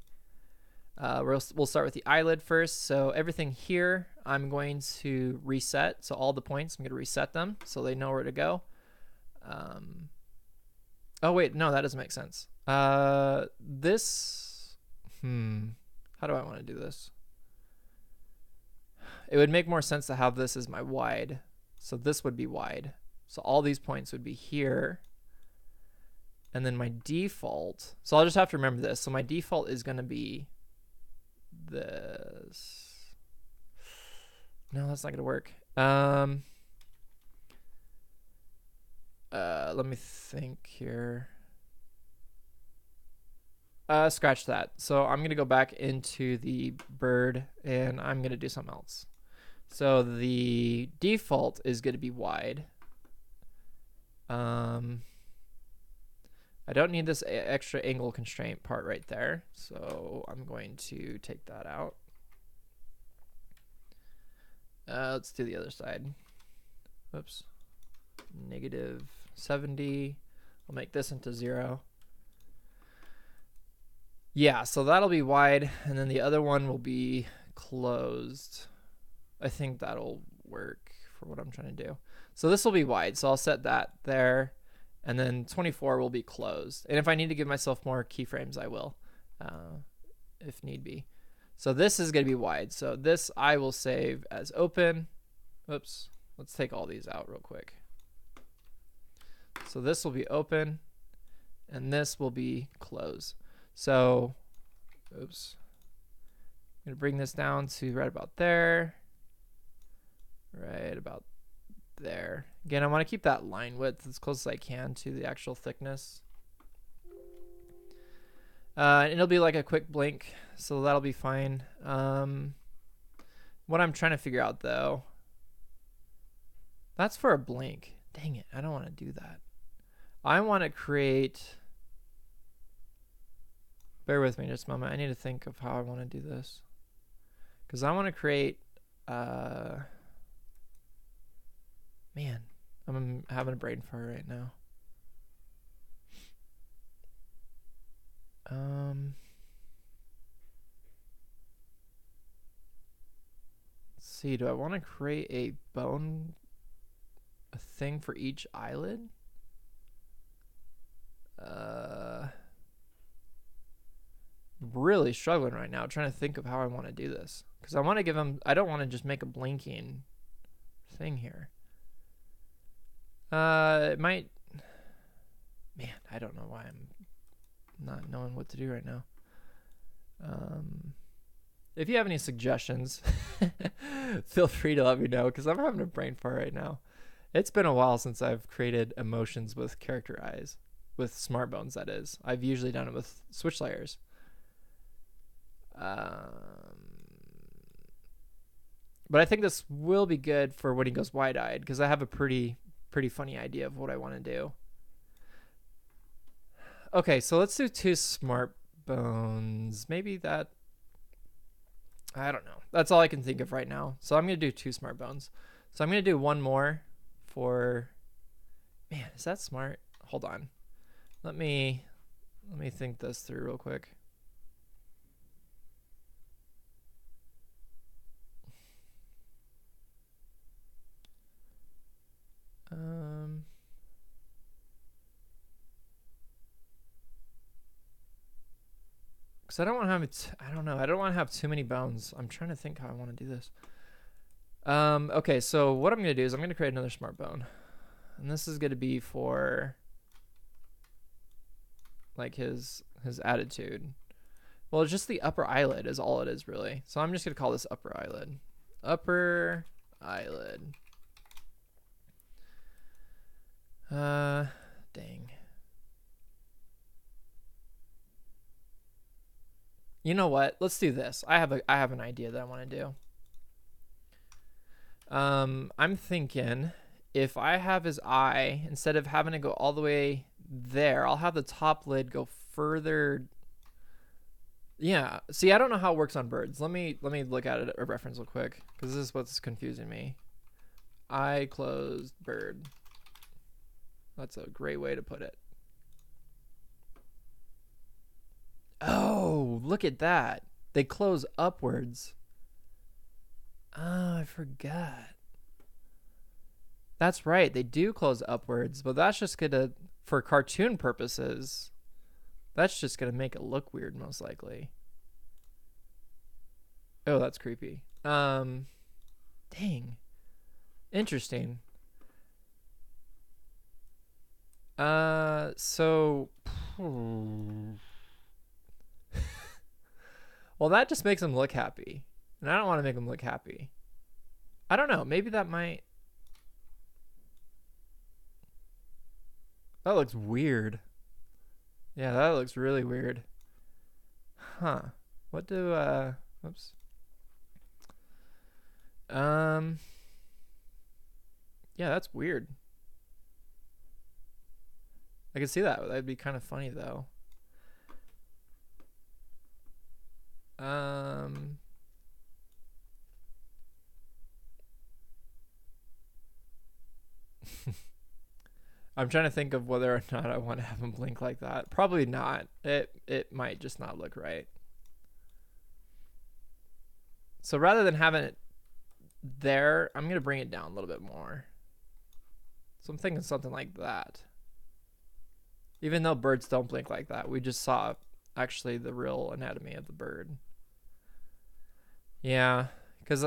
We'll start with the eyelid first. So everything here, I'm going to reset. So all the points, I'm going to reset them so they know where to go. Oh wait, no, that doesn't make sense. This, how do I want to do this? It would make more sense to have this as my wide. So this would be wide. So all these points would be here. And then my default, so I'll just have to remember this. So my default is going to be this. No, that's not going to work. Let me think here. Scratch that. So I'm going to go back into the bird, and I'm going to do something else. So the default is going to be wide. I don't need this extra angle constraint part right there, so I'm going to take that out. Let's do the other side. Oops. -70. I'll make this into 0. Yeah, so that'll be wide, and then the other one will be closed. I think that'll work for what I'm trying to do. So this will be wide, so I'll set that there, and then 24 will be closed. And if I need to give myself more keyframes, I will, if need be. So this is going to be wide. So this I will save as open. Oops, let's take all these out real quick. So this will be open, and this will be closed. So, oops, I'm going to bring this down to right about there. Right about there. Again, I want to keep that line width as close as I can to the actual thickness. And it'll be like a quick blink, so that'll be fine. What I'm trying to figure out though, that's for a blink. Dang it, I don't want to do that. I want to create, bear with me just a moment. I need to think of how I want to do this. Because I want to create, man, I'm having a brain fart right now. Let's see, do I want to create a bone, a thing for each eyelid? Really struggling right now, trying to think of how I want to do this. Because I want to give them, I don't want to just make a blinking thing here. It might, man, I don't know why I'm not knowing what to do right now. If you have any suggestions, feel free to let me know, because I'm having a brain fart right now. It's been a while since I've created emotions with character eyes, with smart bones, that is. I've usually done it with switch layers. But I think this will be good for when he goes wide-eyed, because I have a pretty funny idea of what I want to do. Okay, so let's do 2 smart bones. Maybe that, I don't know. That's all I can think of right now. So I'm going to do 2 smart bones. So I'm going to do one more for, man, is that smart? Hold on. Let me think this through real quick. Because I don't want to have, I don't know. I don't want to have too many bones. I'm trying to think how I want to do this. Okay, so what I'm going to do is I'm going to create another smart bone. And this is going to be for like his attitude. Well, it's just the upper eyelid is all it is really. So I'm just going to call this upper eyelid. Upper eyelid. Dang. You know what? Let's do this. I have an idea that I want to do. I'm thinking if I have his eye, instead of having to go all the way there, I'll have the top lid go further. Yeah. See, I don't know how it works on birds. Let me look at it, a reference real quick, because this is what's confusing me. Eye closed bird. That's a great way to put it. Oh, look at that. They close upwards. Oh, I forgot. That's right. They do close upwards, but that's just going to, for cartoon purposes, that's just going to make it look weird, most likely. Oh, that's creepy. Dang. Interesting. So... well, that just makes him look happy. And I don't want to make him look happy. I don't know. Maybe that might... that looks weird. Yeah, that looks really weird. Huh. What do, oops. Yeah, that's weird. I could see that. That'd be kind of funny, though. I'm trying to think of whether or not I want to have him blink like that. Probably not. It might just not look right. So rather than having it there, I'm going to bring it down a little bit more. So I'm thinking something like that. Even though birds don't blink like that, we just saw actually the real anatomy of the bird. Yeah, because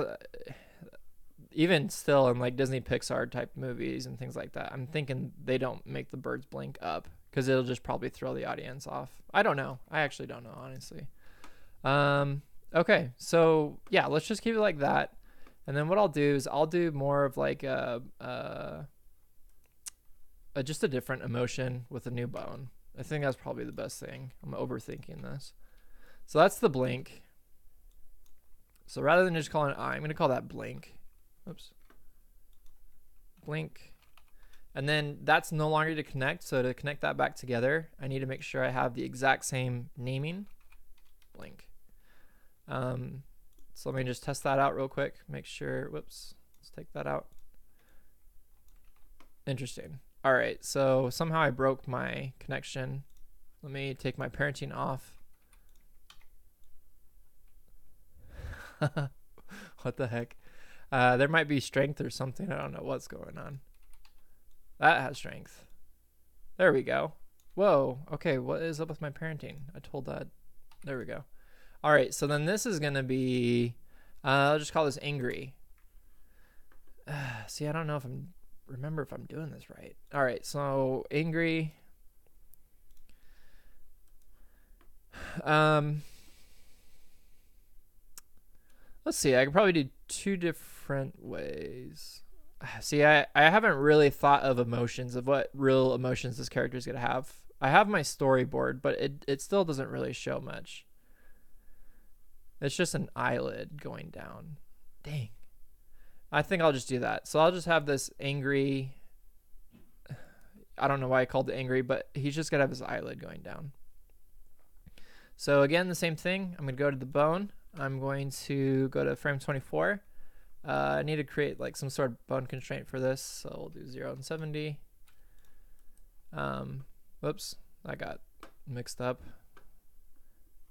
even still in like Disney Pixar type movies and things like that, I'm thinking they don't make the birds blink up because it'll just probably throw the audience off. I don't know. I actually don't know, honestly. Okay, so yeah, let's just keep it like that. And then what I'll do is I'll do more of like just a different emotion with a new bone. I think that's probably the best thing. I'm overthinking this. So that's the blink. So rather than just calling it eye, I'm going to call that blink. Oops. Blink. And then that's no longer to connect. So to connect that back together, I need to make sure I have the exact same naming. Blink. So let me just test that out real quick. Make sure, whoops, let's take that out. Interesting. All right, so somehow I broke my connection. Let me take my parenting off. What the heck? There might be strength or something. I don't know what's going on. That has strength. There we go. Whoa. Okay, what is up with my parenting? I told that. There we go. All right, so then this is going to be, I'll just call this angry. See, I don't know if remember if I'm doing this right. All right, so angry. Let's see, I could probably do two different ways. See, I haven't really thought of emotions, of what real emotions this character is going to have. I have my storyboard, but it still doesn't really show much. It's just an eyelid going down. Dang. I think I'll just do that. So I'll just have this angry. I don't know why I called it angry, but he's just going to have his eyelid going down. So again, the same thing. I'm going to go to the bone. I'm going to go to frame 24. I need to create like some sort of bone constraint for this. So we'll do 0 and 70. Whoops, I got mixed up.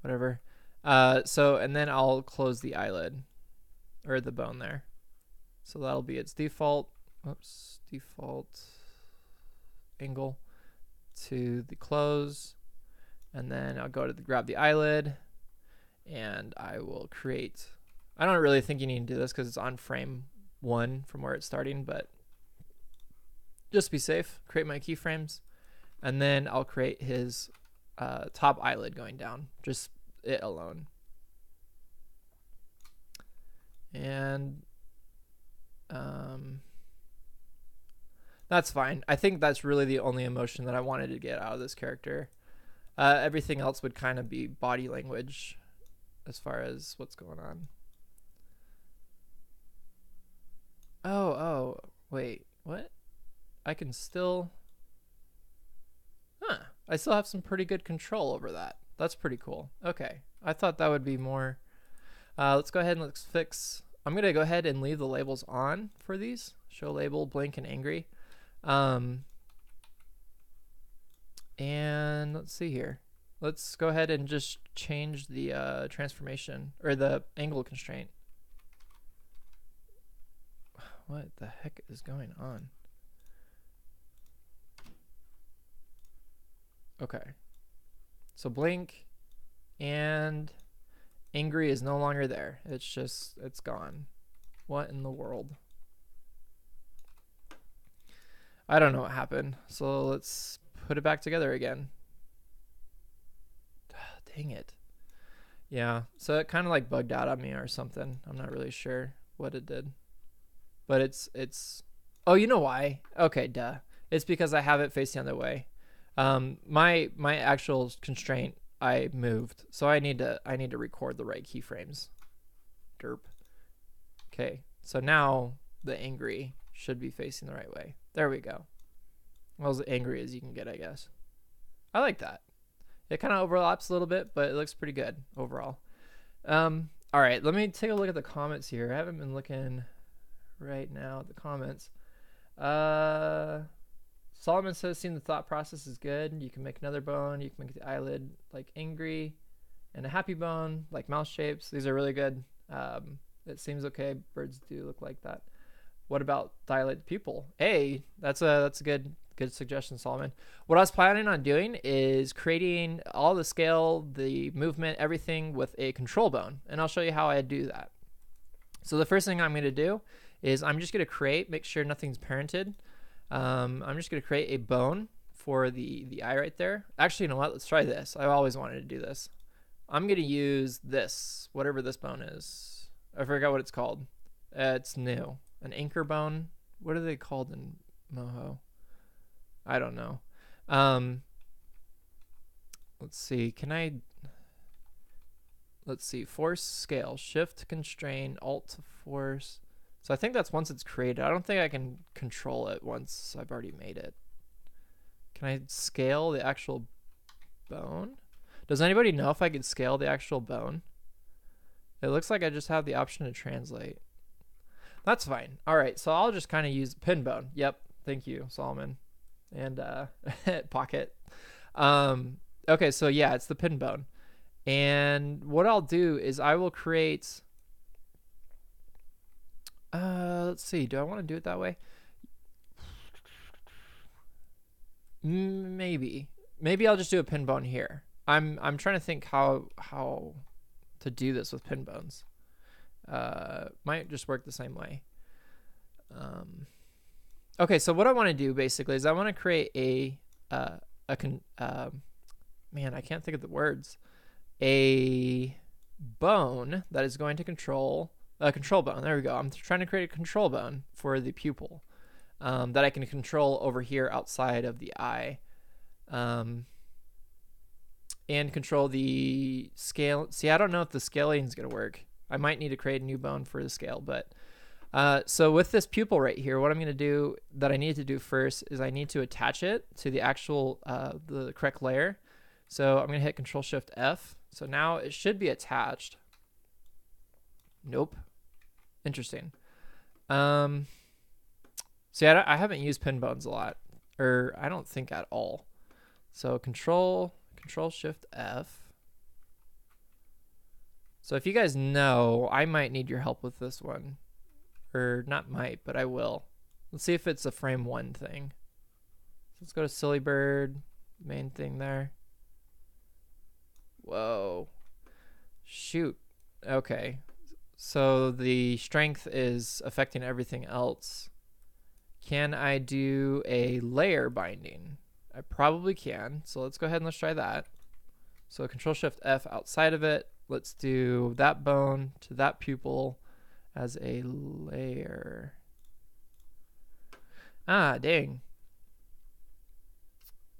Whatever. So, and then I'll close the eyelid or the bone there. So that'll be its default angle to the close. And then I'll go to grab the eyelid and I will create, I don't really think you need to do this because it's on frame 1 from where it's starting, but just to be safe, create my keyframes, and then I'll create his top eyelid going down, just it alone. And that's fine. I think that's really the only emotion that I wanted to get out of this character. Everything else would kind of be body language as far as what's going on. Oh, wait, what? I can still... Huh, I still have some pretty good control over that. That's pretty cool. Okay, I thought that would be more... let's go ahead and let's fix... I'm going to go ahead and leave the labels on for these. Show label, blink, and angry. And let's see here. Let's go ahead and just change the transformation, or the angle constraint. What the heck is going on? Okay. So blink and angry is no longer there. It's gone. What in the world? I don't know what happened. So let's put it back together again. Dang it. Yeah, so it kind of like bugged out on me or something. I'm not really sure what it did. But it's oh, you know why? Okay, duh. It's because I have it facing the other way. My actual constraint I moved, so I need to record the right keyframes. Derp. Okay, so now the angry should be facing the right way. There we go. Well, as angry as you can get, I guess. I like that. It kind of overlaps a little bit, but it looks pretty good overall. All right, let me take a look at the comments here. I haven't been looking right now at the comments. Solomon says, seeing the thought process is good. You can make another bone. You can make the eyelid like angry, and a happy bone like mouse shapes. These are really good. It seems okay. Birds do look like that. What about dilate pupil? Hey, that's a good suggestion, Solomon. What I was planning on doing is creating all the scale, the movement, everything with a control bone, and I'll show you how I do that. So the first thing I'm going to do is I'm just going to make sure nothing's parented. I'm just going to create a bone for the eye right there. Actually, you know what? Let's try this. I've always wanted to do this. I'm going to use this, whatever this bone is. I forgot what it's called. It's new. An anchor bone. What are they called in Moho? I don't know. Let's see. Let's see. Force, scale, shift, constrain, alt, force. So I think that's once it's created. I don't think I can control it once I've already made it. Can I scale the actual bone? Does anybody know if I could scale the actual bone? It looks like I just have the option to translate. That's fine. All right, so I'll just kind of use pin bone. Yep, thank you, Solomon. And Pocket. Okay, so yeah, it's the pin bone. And what I'll do is I will create... let's see. Do I want to do it that way? Maybe I'll just do a pin bone here. I'm trying to think how to do this with pin bones. Might just work the same way. Okay, so what I want to do basically is I want to create man, I can't think of the words. A bone that is going to control a control bone. There we go. I'm trying to create a control bone for the pupil that I can control over here outside of the eye, and control the scale. See, I don't know if the scaling is going to work. I might need to create a new bone for the scale, but so with this pupil right here, what I'm going to do that I need to do first is I need to attach it to the actual the correct layer. So I'm going to hit Control Shift F. So now it should be attached. Nope. Interesting. See, I haven't used pin bones a lot, or I don't think at all. So Control Shift F. So if you guys know, I might need your help with this one. Or not might, but I will. Let's see if it's a frame 1 thing. Let's go to Silly Bird, main thing there. Whoa. Shoot. Okay. So the strength is affecting everything else. Can I do a layer binding? I probably can. So let's go ahead and let's try that. So Control Shift F outside of it. Let's do that bone to that pupil as a layer. Ah, dang.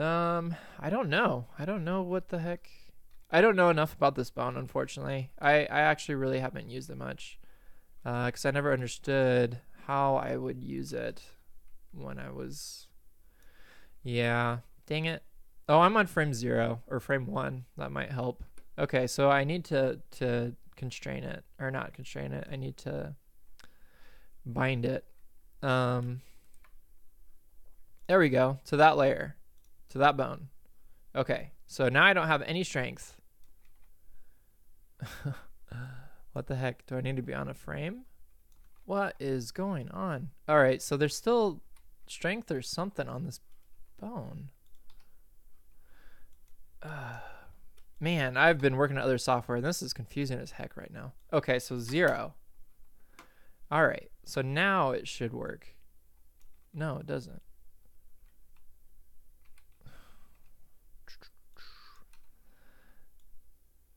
I don't know. I don't know what the heck. I don't know enough about this bone, unfortunately. I actually really haven't used it much. Because I never understood how I would use it when I was... Yeah, dang it. Oh, I'm on frame 0 or frame 1. That might help. Okay, so I need to constrain it. Or not constrain it. I need to bind it. There we go. To that layer. To that bone. Okay, so now I don't have any strength. What the heck? Do I need to be on a frame? What is going on? All right, so there's still strength or something on this bone. Man, I've been working on other software, and this is confusing as heck right now. Okay, so 0. All right, so now it should work. No, it doesn't.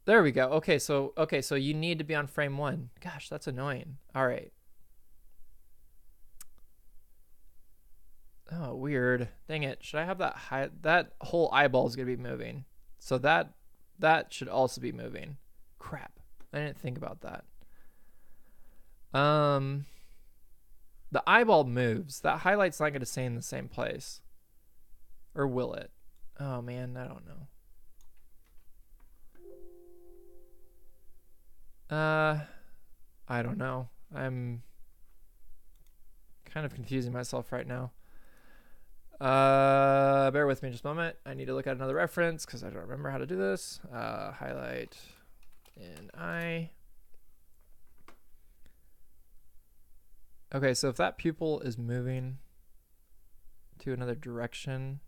There we go. Okay, so you need to be on frame 1. Gosh, that's annoying. All right. Oh, weird. Dang it. Should I have that high? That whole eyeball is going to be moving. So that should also be moving. Crap. I didn't think about that. The eyeball moves. That highlight's not going to stay in the same place. Or will it? Oh, man, I don't know. I don't know. I'm kind of confusing myself right now. Bear with me just a moment. I need to look at another reference because I don't remember how to do this. Highlight in eye. Okay, so if that pupil is moving to another direction,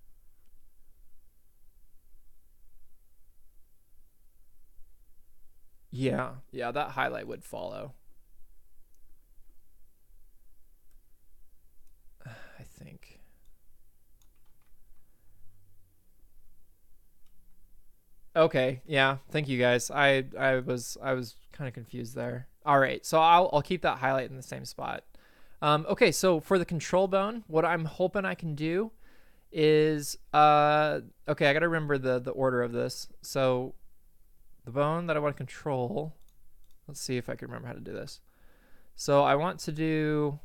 yeah, that highlight would follow. I think. Okay, yeah, thank you guys. I was kind of confused there. All right, so I'll keep that highlight in the same spot. Okay, so for the control bone, what I'm hoping I can do is okay, I gotta remember the order of this. So the bone that I want to control, let's see if I can remember how to do this. So I want to do,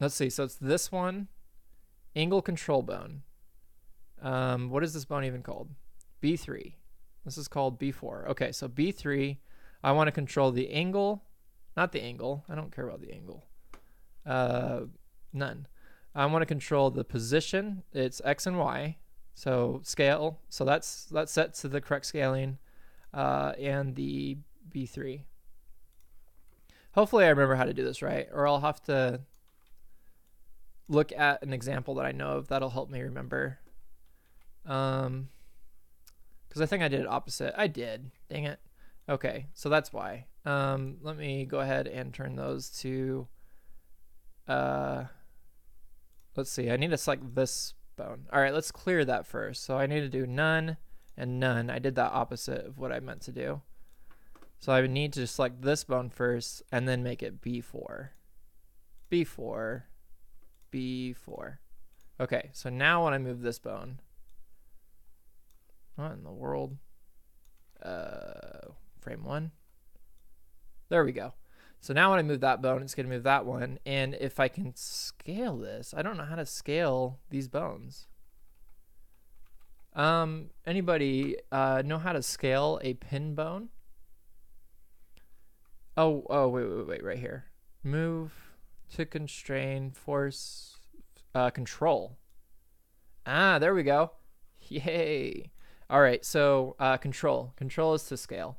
let's see, so it's this one, angle control bone. What is this bone even called? B3. This is called B4. Okay, so B3, I want to control the angle, not the angle. I don't care about the angle. None. I want to control the position. It's X and Y. So scale. So that's set to the correct scaling. And the B3. Hopefully I remember how to do this right, or I'll have to look at an example that I know of that'll help me remember. Because I think I did it opposite. I did. Dang it. Okay, so that's why. Let me go ahead and turn those to, let's see, I need to select this bone. All right, let's clear that first. So I need to do none and none. I did that opposite of what I meant to do. So I would need to select this bone first and then make it B4. B4. B4. Okay, so now when I move this bone, what in the world? Frame 1. There we go. So now when I move that bone, it's going to move that one. And if I can scale this, I don't know how to scale these bones. Anybody know how to scale a pin bone? Oh, wait, right here. Move to constrain, force, control. Ah, there we go. Yay. All right, so control. Control is to scale.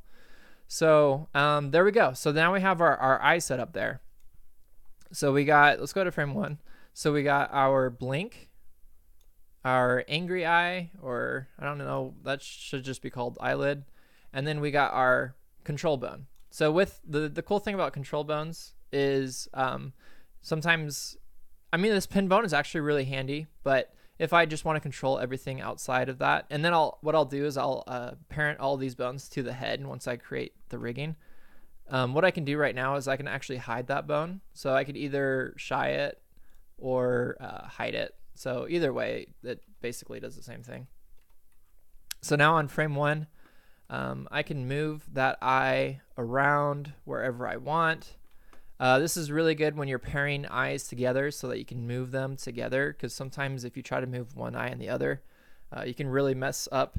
So there we go. So now we have our eye set up there. So we got, let's go to frame 1. So we got our blink, our angry eye, or I don't know, that should just be called eyelid. And then we got our control bone. So with the cool thing about control bones is sometimes I mean, this pin bone is actually really handy, but if I just want to control everything outside of that, and then what I'll do is I'll parent all these bones to the head once I create the rigging. What I can do right now is I can actually hide that bone. So I could either shy it or hide it. So either way, it basically does the same thing. So now on frame 1, I can move that eye around wherever I want. This is really good when you're pairing eyes together so that you can move them together, because sometimes if you try to move one eye and the other, you can really mess up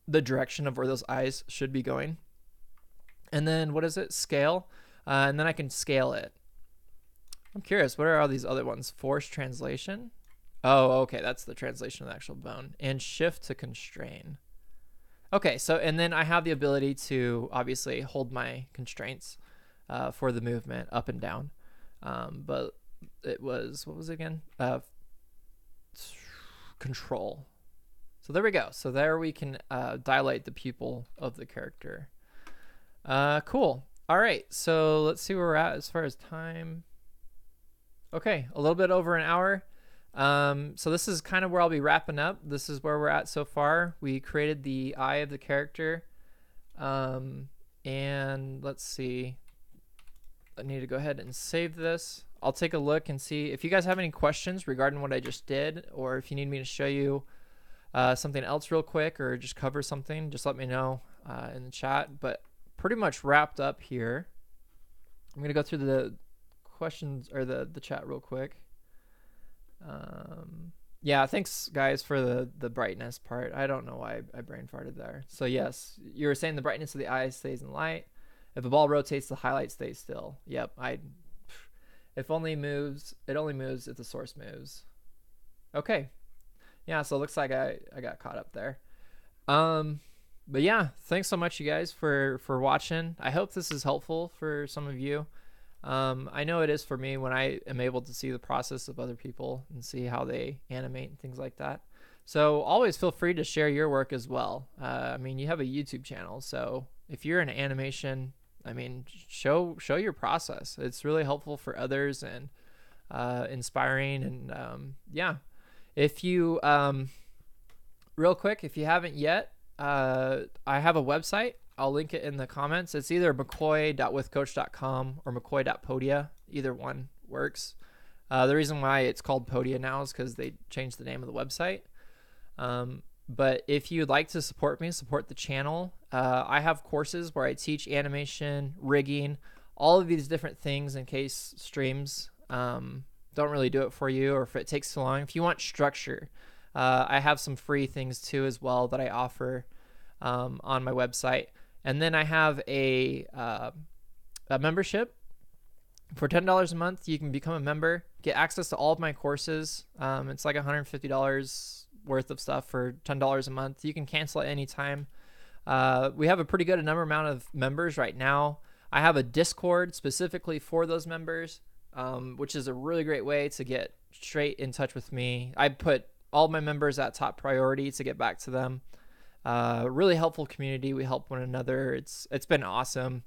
the direction of where those eyes should be going. And then what is it? Scale. And then I can scale it. I'm curious, what are all these other ones? Force translation? Oh, okay, that's the translation of the actual bone. And shift to constrain. Okay, so and then I have the ability to obviously hold my constraints for the movement up and down. But it was, what was it again? Control. So there we go. So there we can dilate the pupil of the character. Cool. All right, so let's see where we're at as far as time. Okay, a little bit over an hour. So this is kind of where I'll be wrapping up. This is where we're at so far. We created the eye of the character. And let's see. I need to go ahead and save this. I'll take a look and see if you guys have any questions regarding what I just did, or if you need me to show you something else real quick, or just cover something, just let me know in the chat. But pretty much wrapped up here. I'm going to go through the questions or the chat real quick. Yeah, thanks guys for the brightness part. I don't know why I brain farted there. So yes, you were saying the brightness of the eye stays in light. If the ball rotates, the highlight stays still. Yep, it only moves if the source moves. Okay. Yeah, so it looks like I got caught up there. But yeah, thanks so much you guys for watching. I hope this is helpful for some of you. I know it is for me when I am able to see the process of other people and see how they animate and things like that. So always feel free to share your work as well. I mean, you have a YouTube channel, so if you're in animation, I mean, show your process. It's really helpful for others and inspiring. And yeah, if you real quick, if you haven't yet, I have a website. I'll link it in the comments. It's either mccoy.withcoach.com or mccoy.podia. Either one works. The reason why it's called Podia now is because they changed the name of the website. But if you'd like to support me, support the channel, I have courses where I teach animation, rigging, all of these different things in case streams don't really do it for you, or if it takes too long. If you want structure, I have some free things too as well that I offer on my website. And then I have a membership. For $10 a month, you can become a member, get access to all of my courses. It's like $150 worth of stuff for $10 a month. You can cancel at any time. We have a pretty good amount of members right now. I have a Discord specifically for those members, which is a really great way to get straight in touch with me. I put all my members at top priority to get back to them. Really helpful community. We help one another. It's been awesome.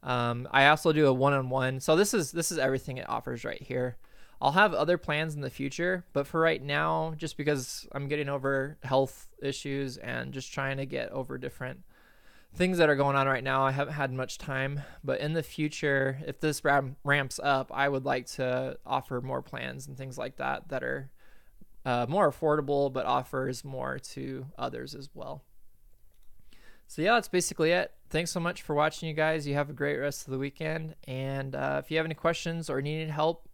I also do a one-on-one. So this is everything it offers right here. I'll have other plans in the future, but for right now, just because I'm getting over health issues and just trying to get over different things that are going on right now, I haven't had much time. But in the future, if this ramps up, I would like to offer more plans and things like that that are more affordable, but offers more to others as well. So yeah, that's basically it. Thanks so much for watching, you guys. You have a great rest of the weekend. And if you have any questions or needed help,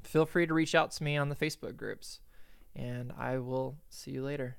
feel free to reach out to me on the Facebook groups. And I will see you later.